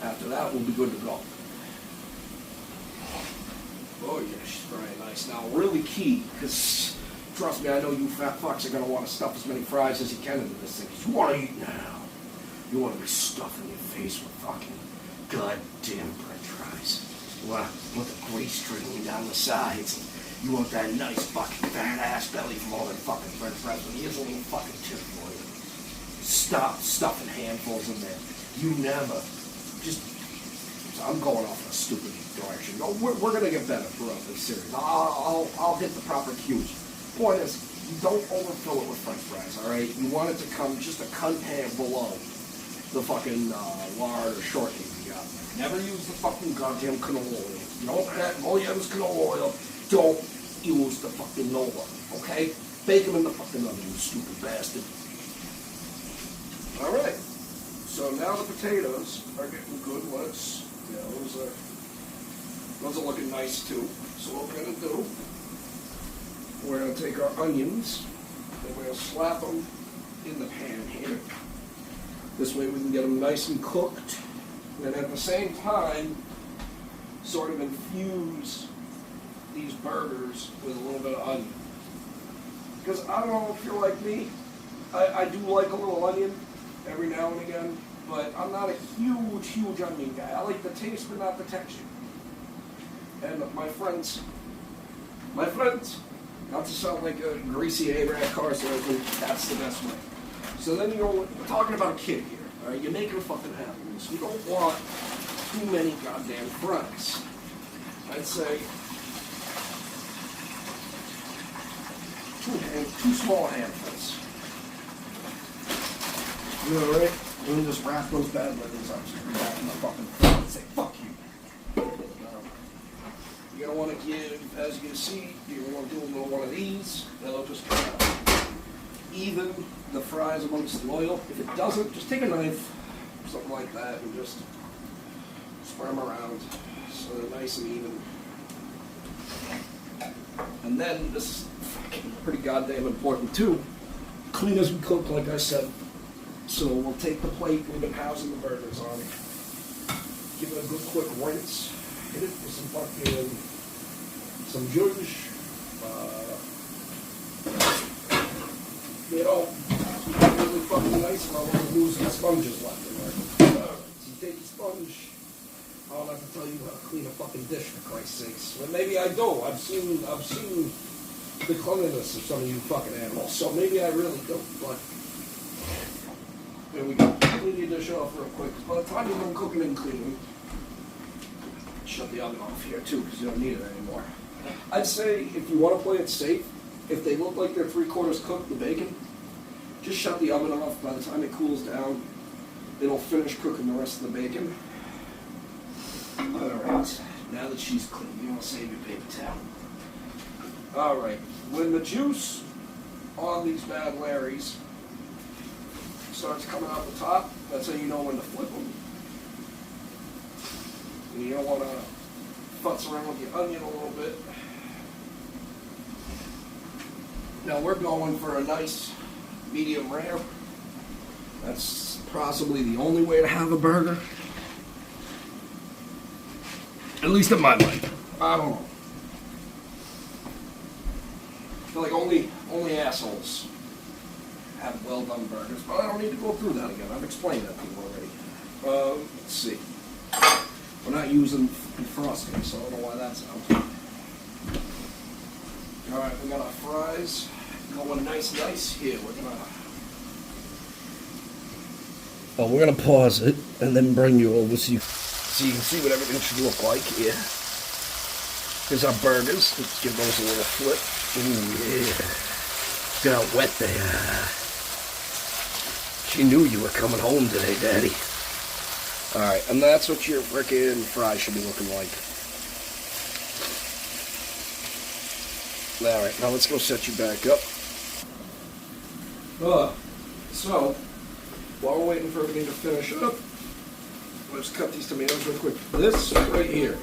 After that, we'll be good to go. Oh yeah, she's frying nice. Now, really key, because trust me, I know you fat fucks are going to want to stuff as many fries as you can into this thing. Because you want to eat now. You want to be stuffing your face with fucking goddamn french fries. You want the grease streaming down the sides. You want that nice fucking fat ass belly from all them fucking french fries when you isn't even fucking tip for you. Stop stuffing handfuls in there. You never. I'm going off in a stupid direction. No, we're going to get better throughout this series. I'll hit the proper cues. Point is, you don't overfill it with french fries, all right? You want it to come just a cunt hair below the fucking lard or shortening you got. Never use the fucking goddamn canola oil. You don't have all you have is canola oil. Don't use the fucking Nova, okay? Bake them in the fucking oven, you stupid bastard. All right. So now the potatoes are getting good. Those are looking nice too. So what we're gonna do, we're gonna take our onions and we're gonna slap them in the pan here. This way we can get them nice and cooked, and at the same time, sort of infuse these burgers with a little bit of onion. Because I don't know if you're like me, I do like a little onion every now and again, but I'm not a huge onion guy. I like the taste but not the texture. And my friends, not to sound like a greasy A-Rad car salesman, that's the best way. So then we're talking about a kid here, all right? You're making a fucking happy. So you don't want too many goddamn fries. I'd say two small handfuls. You all right? Let me just wrap those bad livers up so you're back in the fucking front and say, fuck you. You're going to want to give, as you can see, you're going to want to do a little one of these. That'll just kind of even the fries amongst the oil. If it doesn't, just take a knife, something like that, and just spread them around so they're nice and even. And then, this is fucking pretty goddamn important too, clean as we cook, like I said. So we'll take the plate we've been housing the burgers on, give it a good quick rinse, hit it with some fucking, some zhuzh, really fucking nice, and I want to lose the sponges left in there. So you take the sponge, I don't have to tell you how to clean a fucking dish, for Christ's sakes. Well, maybe I do. I've seen the cleanliness of some of you fucking animals, so maybe I really don't, but there we go. Clean your dish off real quick. By the time you're done cooking and cleaning, shut the oven off here too, because you don't need it anymore. I'd say if you want to play it safe, if they look like they're 3/4 cooked, the bacon, just shut the oven off. By the time it cools down, it'll finish cooking the rest of the bacon. Alright, now that she's clean, you want to save your paper towel. Alright, when the juice on these bad Larrys starts coming out the top, that's how you know when to flip them. And you don't want to futz around with the onion a little bit. Now we're going for a nice medium rare. That's possibly the only way to have a burger. At least in my mind. I don't know. I feel like only assholes have well done burgers, but I don't need to go through that again. I've explained that to you already. Let's see. We're not using frosting, so I don't know why that's out. Alright, we got our fries going nice here. We're gonna pause it and then bring you over so you can see what everything should look like here. Here's our burgers. Let's give those a little flip. Ooh, yeah. Look at how wet they are. She knew you were coming home today, Daddy. Alright, and that's what your frickin' fries should be looking like. Alright, now let's go set you back up. So, while we're waiting for everything to finish up, let's cut these tomatoes real quick. This right here,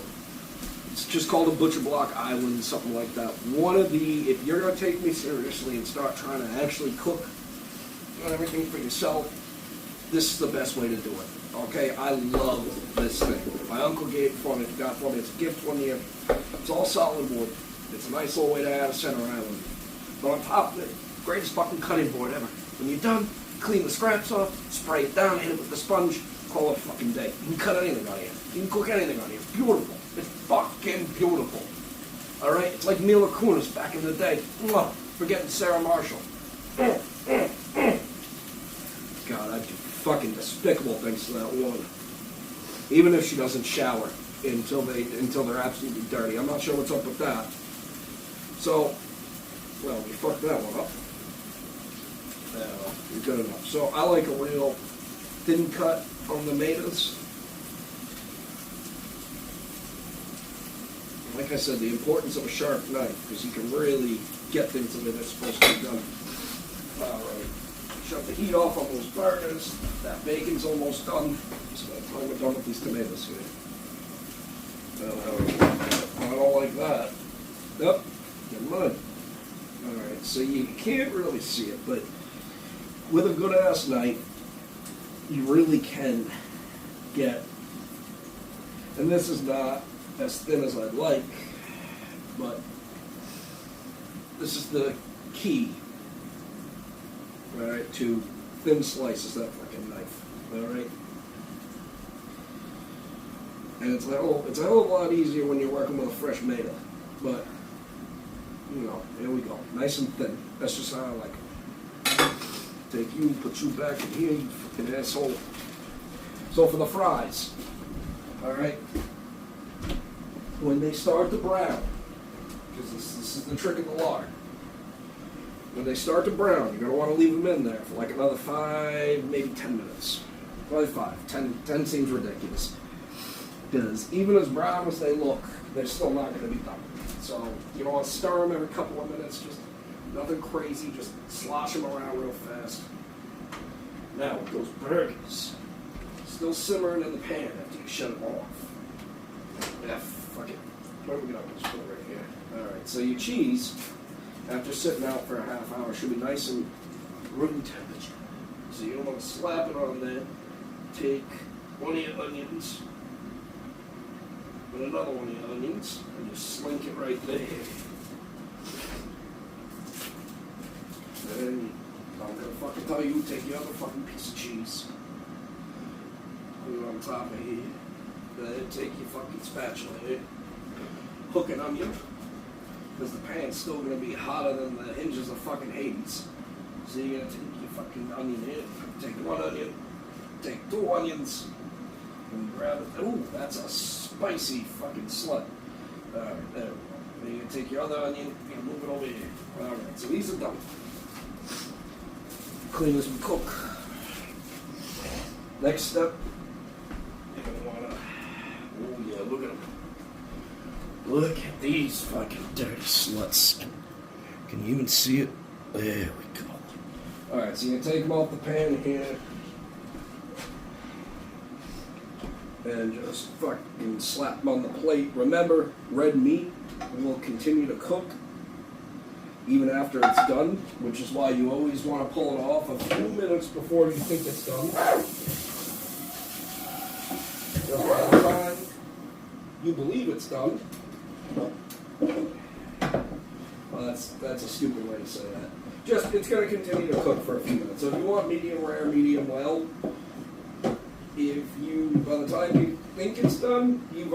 it's just called a butcher block island, something like that. If you're going to take me seriously and start trying to actually cook everything for yourself, this is the best way to do it. Okay, I love this thing. My uncle got for me. It's a gift one year. It's all solid wood. It's a nice little way to add a center island. But on top of it, greatest fucking cutting board ever. When you're done, clean the scraps off, spray it down, hit it with the sponge, call it a fucking day. You can cut anything on here. You can cook anything on here. It's beautiful. It's fucking beautiful. Alright? It's like Mila Kunis back in the day. Forgetting Sarah Marshall. God, I do fucking despicable things to that woman. Even if she doesn't shower until they're absolutely dirty. I'm not sure what's up with that. So, well, we fucked that one up. You're good enough. So I like a real thin cut on the tomatoes. Like I said, the importance of a sharp knife, because you can really get things the way they're supposed to be done. Alright. Shut the heat off on those burgers. That bacon's almost done. So by the time we're done with these tomatoes here. I don't like that. Yep. Get mud. Alright, so you can't really see it, but with a good ass knife, you really can get, and this is not as thin as I'd like, but this is the key, alright, to thin slices, that fucking knife, alright? And it's a hell of a lot easier when you're working with a fresh tomato, but, you know, here we go, nice and thin, that's just how I like it. Take you, put you back in here, you fucking asshole. So for the fries, alright, when they start to brown, because this is the trick of the lard, when they start to brown, you're going to want to leave them in there for like another 5, maybe 10 minutes. Probably 5. 10 seems ridiculous. Because even as brown as they look, they're still not going to be done. So you don't want to stir them every couple of minutes, just nothing crazy, just slosh them around real fast. Now with those burgers, still simmering in the pan after you shut them off. Yeah, fuck it. What are we going to just put it right here? Alright, so your cheese, after sitting out for a half hour, should be nice and room temperature. So you don't want to slap it on there. Take one of your onions, and another one of your onions, and just slink it right there. Then I'm gonna fucking tell you, take your other fucking piece of cheese, put it on top of here. Then take your fucking spatula here, hook an onion, because the pan's still gonna be hotter than the hinges of fucking Hades. So you're gonna take your fucking onion here, take one onion, take 2 onions, and grab it. Ooh, that's a spicy fucking slut. Alright, there we go. Then you're gonna take your other onion, you're gonna move it over here. Alright, so these are done. Clean as we cook. Next step, you're gonna wanna, oh yeah, look at them. Look at these fucking dirty sluts. Can you even see it? There we go. Alright, so you take them off the pan here. And just fucking slap them on the plate. Remember, red meat will continue to cook even after it's done, which is why you always want to pull it off a few minutes before you think it's done. Just by the time you believe it's done. Well, that's a stupid way to say that. Just, it's going to continue to cook for a few minutes. So if you want medium rare, medium well, if you, by the time you think it's done, it's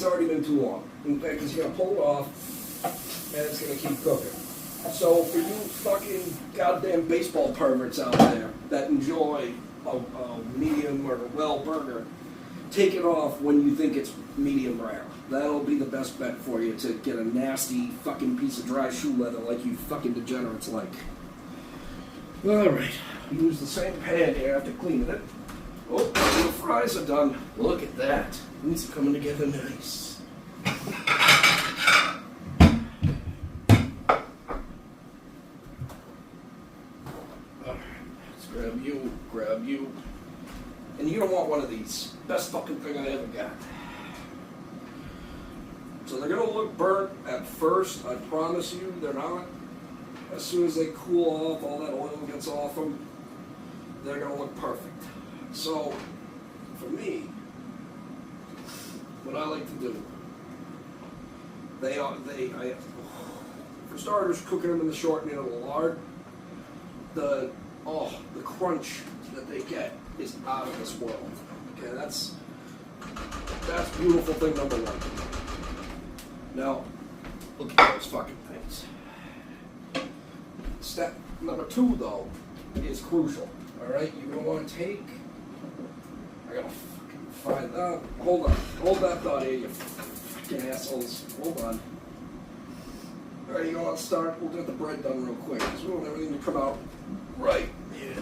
already been too long. In fact, because you're going to pull it off, and it's going to keep cooking. So for you fucking goddamn baseball perverts out there that enjoy a medium or well burger, take it off when you think it's medium rare. That'll be the best bet for you to get a nasty fucking piece of dry shoe leather like you fucking degenerates like. Alright, use the same pan here after cleaning it. Oh, the fries are done. Look at that. These are coming together nice. Let's grab you. And you don't want one of these. Best fucking thing I ever got. So they're going to look burnt at first. I promise you they're not. As soon as they cool off, all that oil gets off them, they're going to look perfect. So, for me, what I like to do, for starters, cooking them in the shortening of the lard, the crunch that they get is out of this world. Okay, that's beautiful thing number one. Now, look at those fucking things. Step number two, though, is crucial. All right, you're gonna want to take. I gotta fucking find that. Hold that thought here, you fucking assholes. Hold on. All right, you know what? Start. We'll get the bread done real quick because we want everything to come out right. Yeah.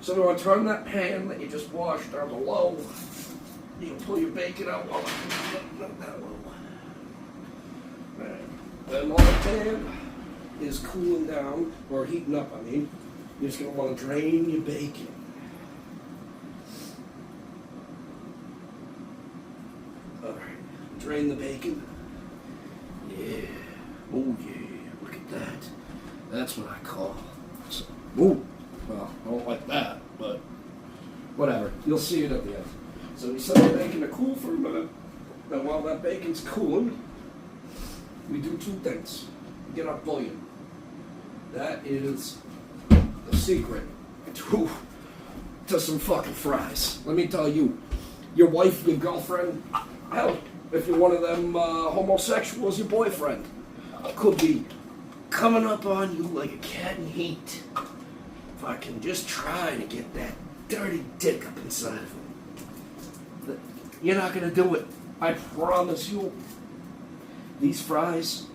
So you want to turn that pan that you just washed down below. You can pull your bacon out while not that low. Then while the pan is cooling down or heating up, I mean, you're just gonna want to drain your bacon. Drain the bacon. Yeah. Oh yeah. Look at that. That's what I call. Ooh. Well, I don't like that, but whatever. You'll see it at the end. So we set the bacon to cool for a minute. And while that bacon's cooling, we do two things. We get our bouillon. That is the secret to some fucking fries. Let me tell you, your wife, your girlfriend, hell, if you're one of them homosexuals, your boyfriend could be coming up on you like a cat in heat. Fucking just trying to get that dirty dick up inside of him. You're not gonna do it. I promise you. These fries,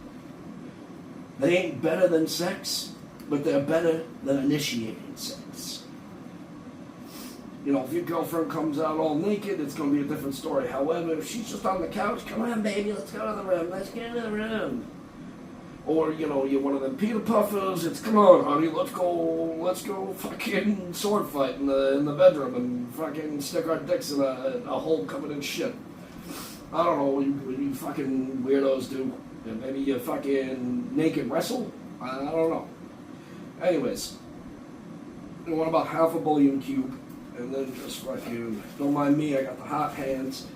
they ain't better than sex, but they're better than initiating sex. You know, if your girlfriend comes out all naked, it's going to be a different story. However, if she's just on the couch, come on, baby, let's go to the room, let's get in the room. Or, you know, you're one of them Peter Puffers, it's, come on, honey, let's go fucking sword fight in the bedroom and fucking stick our dicks in a hole covered in shit. I don't know what you fucking weirdos do. Maybe you fucking naked wrestle? I don't know. Anyways, you want about half a bouillon cube. And then just fucking, don't mind me, I got the hot hands.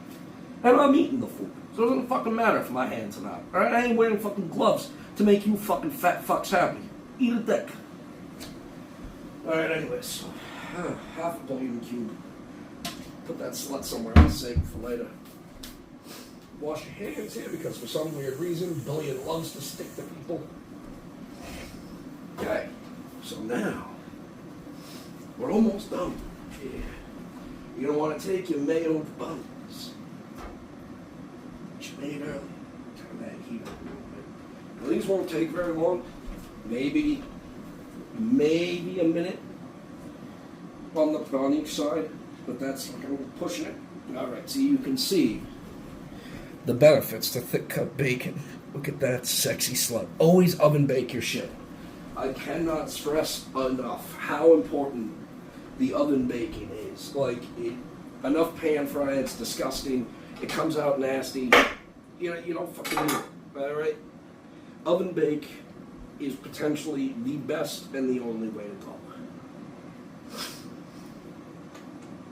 And I'm eating the food. So it doesn't fucking matter if my hands are not. Alright, I ain't wearing fucking gloves to make you fucking fat fucks happy. Eat a dick. Alright, anyways. So, half a bouillon cube. Put that slut somewhere else safe for later. Wash your hands here because for some weird reason, bouillon loves to stick to people. Okay, so now, we're almost done. Yeah. You're going to want to take your mayo buns, which you made earlier. Turn that heat up a little bit. Now, these won't take very long. Maybe a minute on each side, but that's like I'm pushing it. All right, so you can see the benefits to thick cut bacon. Look at that sexy slut. Always oven bake your shit. I cannot stress enough how important the oven baking is. Like, enough pan fry, it's disgusting. It comes out nasty. You don't fucking do it. All right? Oven bake is potentially the best and the only way to go.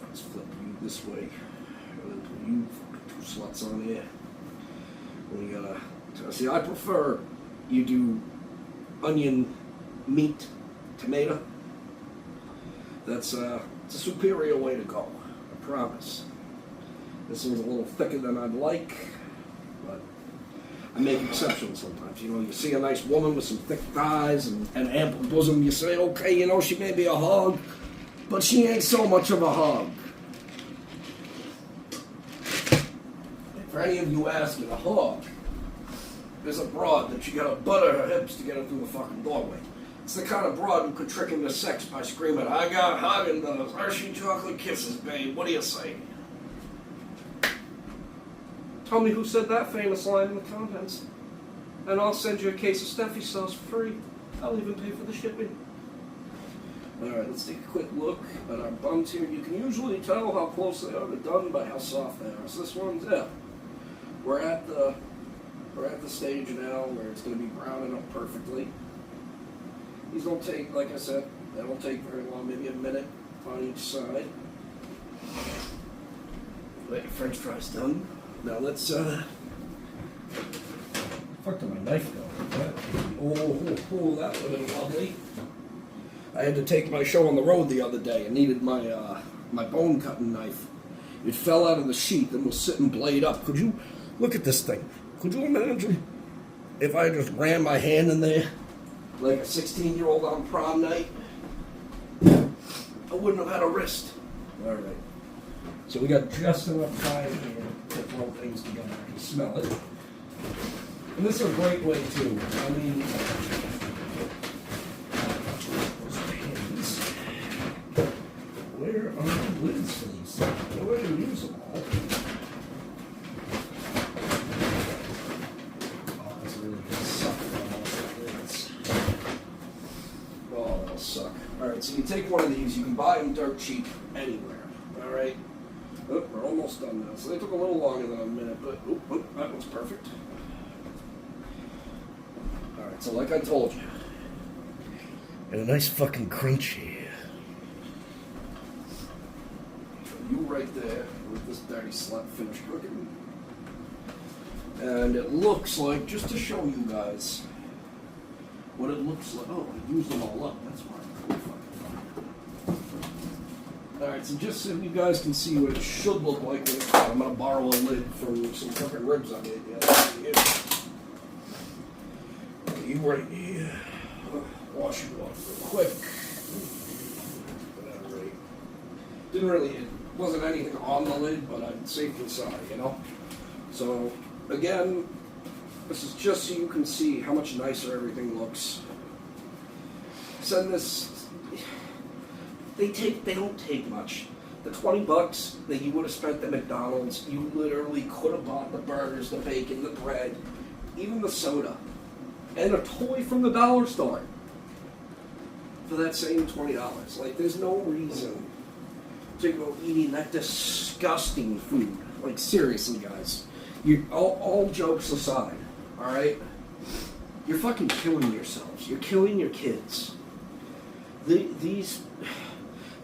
Let's flip you this way. And then put you two sluts on here. We gotta see. I prefer you do onion, meat, tomato. That's it's a superior way to go. I promise. This one's a little thicker than I'd like, but I make exceptions sometimes. You see a nice woman with some thick thighs and ample bosom, you say, okay, she may be a hog, but she ain't so much of a hog. And for any of you asking, a hog is a broad that you gotta butter her hips to get her through the fucking doorway. It's the kind of broad who could trick him to sex by screaming, I got Haagen-Dazs, Hershey chocolate kisses, babe, what do you say? Tell me who said that famous line in the comments, and I'll send you a case of stephys sauce for free. I'll even pay for the shipping. Alright, let's take a quick look at our buns here. You can usually tell how close they are to done by how soft they are. So this one's, we're at the stage now where it's going to be browning up perfectly. These don't take, like I said, they don't take very long, maybe a minute on each side. Let your French fries done. Now let's, fuck did my knife go? Oh, that would have been lovely. I had to take my show on the road the other day and needed my bone cutting knife. It fell out of the sheath and was sitting blade up. Could you look at this thing? Could you imagine if I just ran my hand in there like a 16-year-old on prom night? I wouldn't have had a wrist. All right. So we got just enough time here to throw things together. I can smell it. And this is a great way too. I mean, those pins. Where are the lids for these things? Where do you use them all? Oh, that's really gonna suck on all the lids. Oh, that'll suck. Alright, so you take one of these, you can buy them dirt cheap anywhere. Alright? Oh, we're almost done now. So they took a little longer than a minute, but that one's perfect. Alright, so like I told you, and a nice fucking crunchy. So you right there with this dirty slut finished cooking. And it looks like, just to show you guys what it looks like. Oh, I used them all up. That's why. Alright, so just so you guys can see what it should look like when it's done, I'm going to borrow a lid from some fucking ribs I made the other day. You right here. Wash you off real quick. Right. It wasn't anything on the lid, but I'm safe inside, So, again, this is just so you can see how much nicer everything looks. Send this. They don't take much. The $20 that you would have spent at McDonald's, you literally could have bought the burgers, the bacon, the bread, even the soda, and a toy from the dollar store for that same $20. Like, there's no reason to go eating that disgusting food. Like, seriously, guys. All jokes aside, all right? You're fucking killing yourselves. You're killing your kids.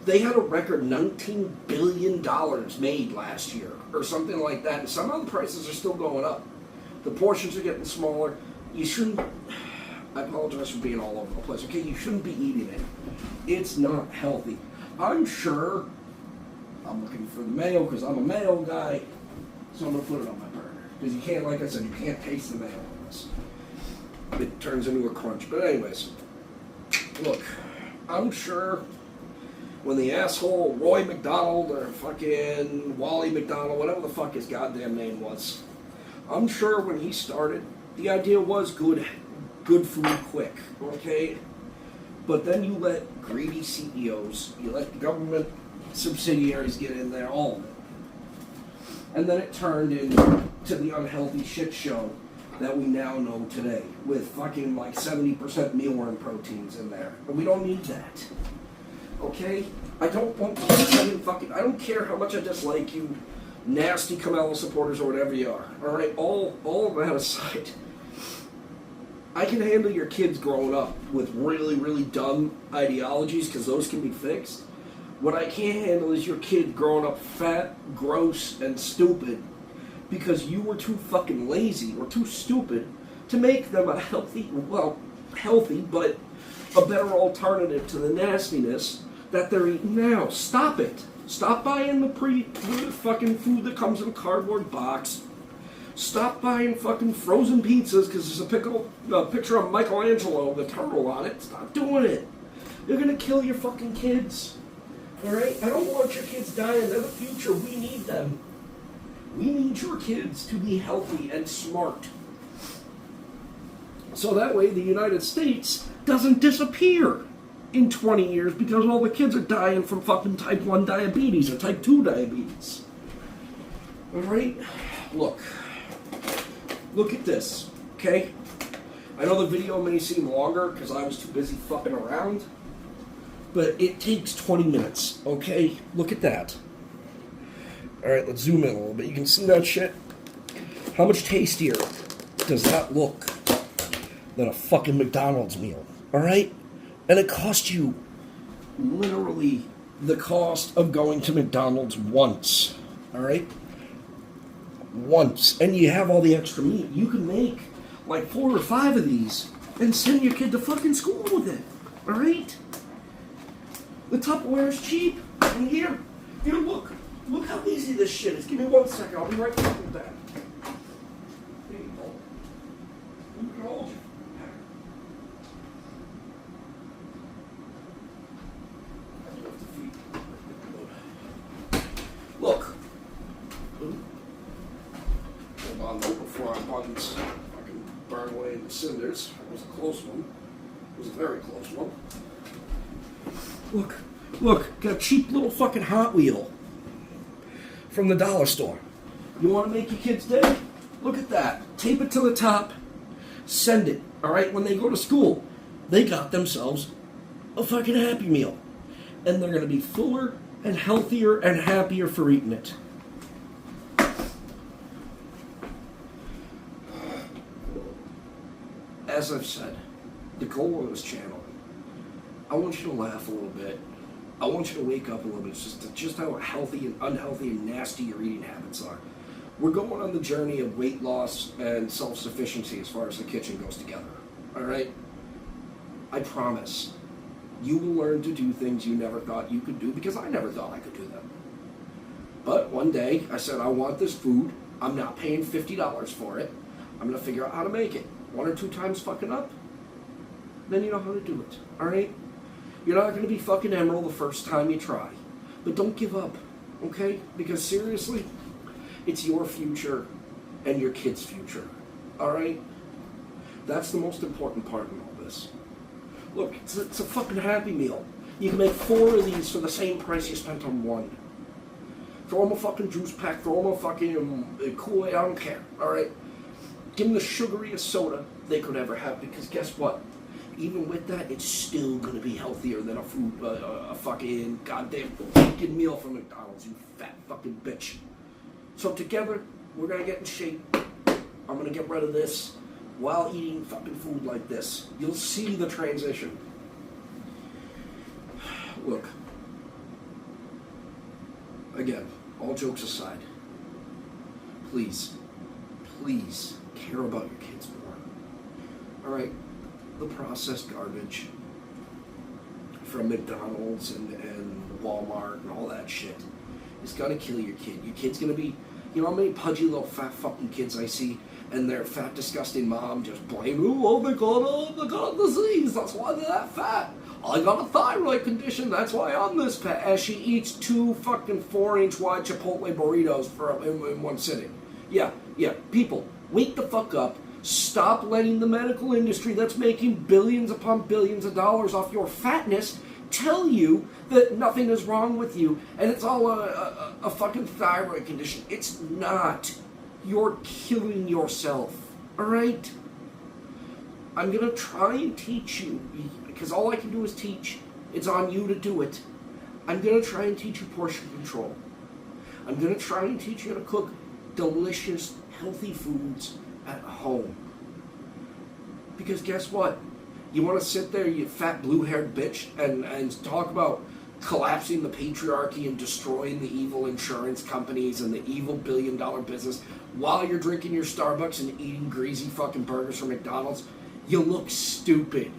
They had a record $19 billion made last year, or something like that, and some of the prices are still going up. The portions are getting smaller. You shouldn't, I apologize for being all over the place, okay? You shouldn't be eating it. It's not healthy. I'm sure, I'm looking for the mayo because I'm a mayo guy, so I'm going to put it on my burger. Because you can't, like I said, you can't taste the mayo on this. It turns into a crunch. But anyways, look, I'm sure when the asshole Roy McDonald or fucking Wally McDonald, whatever the fuck his goddamn name was, I'm sure when he started, the idea was good food quick, okay? But then you let greedy CEOs, you let government subsidiaries get in there, all of it. And then it turned into to the unhealthy shit show that we now know today, with fucking like 70% mealworm proteins in there. And we don't need that. Okay? I don't want I don't care how much I dislike you nasty Kamala supporters or whatever you are. Alright? All of that aside, I can handle your kids growing up with really, really dumb ideologies, because those can be fixed. What I can't handle is your kid growing up fat, gross, and stupid because you were too fucking lazy or too stupid to make them a healthy, but a better alternative to the nastiness that they're eating now. Stop it. Stop buying the fucking food that comes in a cardboard box. Stop buying fucking frozen pizzas because there's a picture of Michelangelo, the turtle, on it. Stop doing it. You're gonna kill your fucking kids. Alright? I don't want your kids dying. They're the future. We need them. We need your kids to be healthy and smart. So that way the United States doesn't disappear in 20 years because all the kids are dying from fucking type 1 diabetes or type 2 diabetes. Alright? Look at this, okay? I know the video may seem longer because I was too busy fucking around, but it takes 20 minutes, okay? Look at that. Alright, let's zoom in a little bit. You can see that shit? How much tastier does that look than a fucking McDonald's meal? Alright? And it cost you literally the cost of going to McDonald's once. Alright? Once. And you have all the extra meat. You can make like 4 or 5 of these and send your kid to fucking school with it. Alright? The Tupperware is cheap. And here, look how easy this shit is. Give me 1 second. I'll be right back with that. There you go. You can hold you. Look. Hold on though before our buttons fucking burn away in the cinders. That was a close one. It was a very close one. Look, got a cheap little fucking Hot Wheel from the dollar store. You want to make your kids day? Look at that. Tape it to the top. Send it. Alright? When they go to school, they got themselves a fucking Happy Meal. And they're going to be fuller and healthier and happier for eating it. As I've said, the goal of this channel, I want you to laugh a little bit. I want you to wake up a little bit. It's just how healthy and unhealthy and nasty your eating habits are. We're going on the journey of weight loss and self-sufficiency as far as the kitchen goes together. Alright? I promise. You will learn to do things you never thought you could do because I never thought I could do them. But one day, I said, I want this food. I'm not paying $50 for it. I'm going to figure out how to make it. 1 or 2 times fucking up, then you know how to do it. Alright? You're not going to be fucking Emerald the first time you try. But don't give up. Okay? Because seriously, it's your future and your kid's future. Alright? That's the most important part in all this. Look, it's a fucking Happy Meal. You can make 4 of these for the same price you spent on 1. Throw them a fucking juice pack, throw them a fucking Kool-Aid, I don't care. Alright? Give them the sugariest soda they could ever have, because guess what? Even with that, it's still going to be healthier than a fucking goddamn fucking meal from McDonald's, you fat fucking bitch. So together, we're going to get in shape. I'm going to get rid of this while eating fucking food like this. You'll see the transition. Look. Again, all jokes aside, please care about your kids more. Alright? The processed garbage from McDonald's and Walmart and all that shit is gonna kill your kid. Your kid's gonna be, you know how many pudgy little fat fucking kids I see, and their fat disgusting mom just blame, oh they got a disease, that's why they're that fat. I got a thyroid condition, that's why I'm this fat. As she eats 2 fucking 4-inch wide Chipotle burritos in one sitting. Yeah, people, wake the fuck up. Stop letting the medical industry that's making billions upon billions of dollars off your fatness tell you that nothing is wrong with you and it's all a fucking thyroid condition. It's not. you're killing yourself. Alright? I'm going to try and teach you, because all I can do is teach. It's on you to do it. I'm going to try and teach you portion control. I'm going to try and teach you how to cook delicious, healthy foods at home. Because guess what? You want to sit there, you fat blue-haired bitch, and talk about collapsing the patriarchy and destroying the evil insurance companies and the evil billion-dollar business while you're drinking your Starbucks and eating greasy fucking burgers from McDonald's? You look stupid.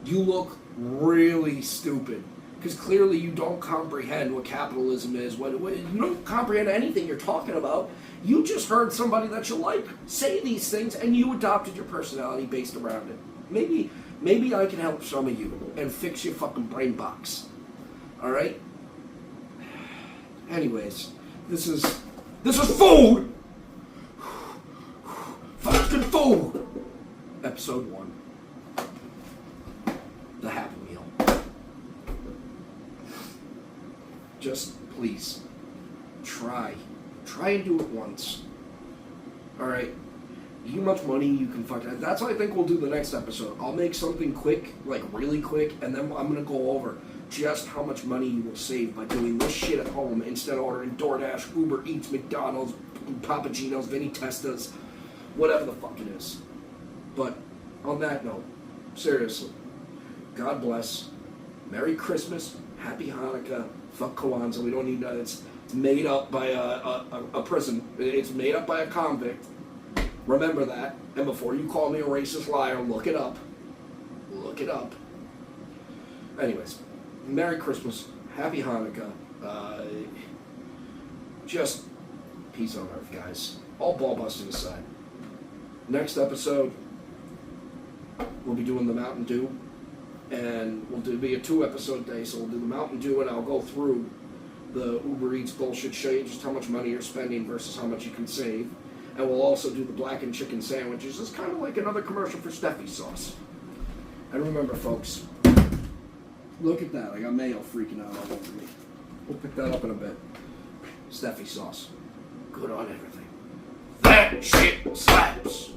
You look really stupid. Because clearly you don't comprehend what capitalism is. You don't comprehend anything you're talking about. You just heard somebody that you like say these things, and you adopted your personality based around it. Maybe I can help some of you and fix your fucking brain box. Alright? Anyways, this is food! Fucking food! Episode 1. The Happy Meal. Just please try and do it once. Alright, you much money you can fucking, that's what I think we'll do the next episode. I'll make something quick, like really quick, and then I'm gonna go over just how much money you will save by doing this shit at home instead of ordering DoorDash, Uber Eats, McDonald's, Papa Gino's, Vinny Testas, whatever the fuck it is. But on that note, seriously, God bless, Merry Christmas, Happy Hanukkah, fuck Kwanzaa, we don't need that. It's made up by a prison. It's made up by a convict. Remember that. And before you call me a racist liar, look it up. Look it up. Anyways, Merry Christmas, Happy Hanukkah. Just peace on earth, guys. All ball busting aside. Next episode, we'll be doing the Mountain Dew. And we'll be a 2-episode day, so we'll do the Mountain Dew, and I'll go through the Uber Eats bullshit, show you just how much money you're spending versus how much you can save. And we'll also do the blackened chicken sandwiches. It's kind of like another commercial for stephys sauce. And remember, folks, look at that. I got mayo freaking out all over me. We'll pick that up in a bit. stephys sauce. Good on everything. That shit slaps.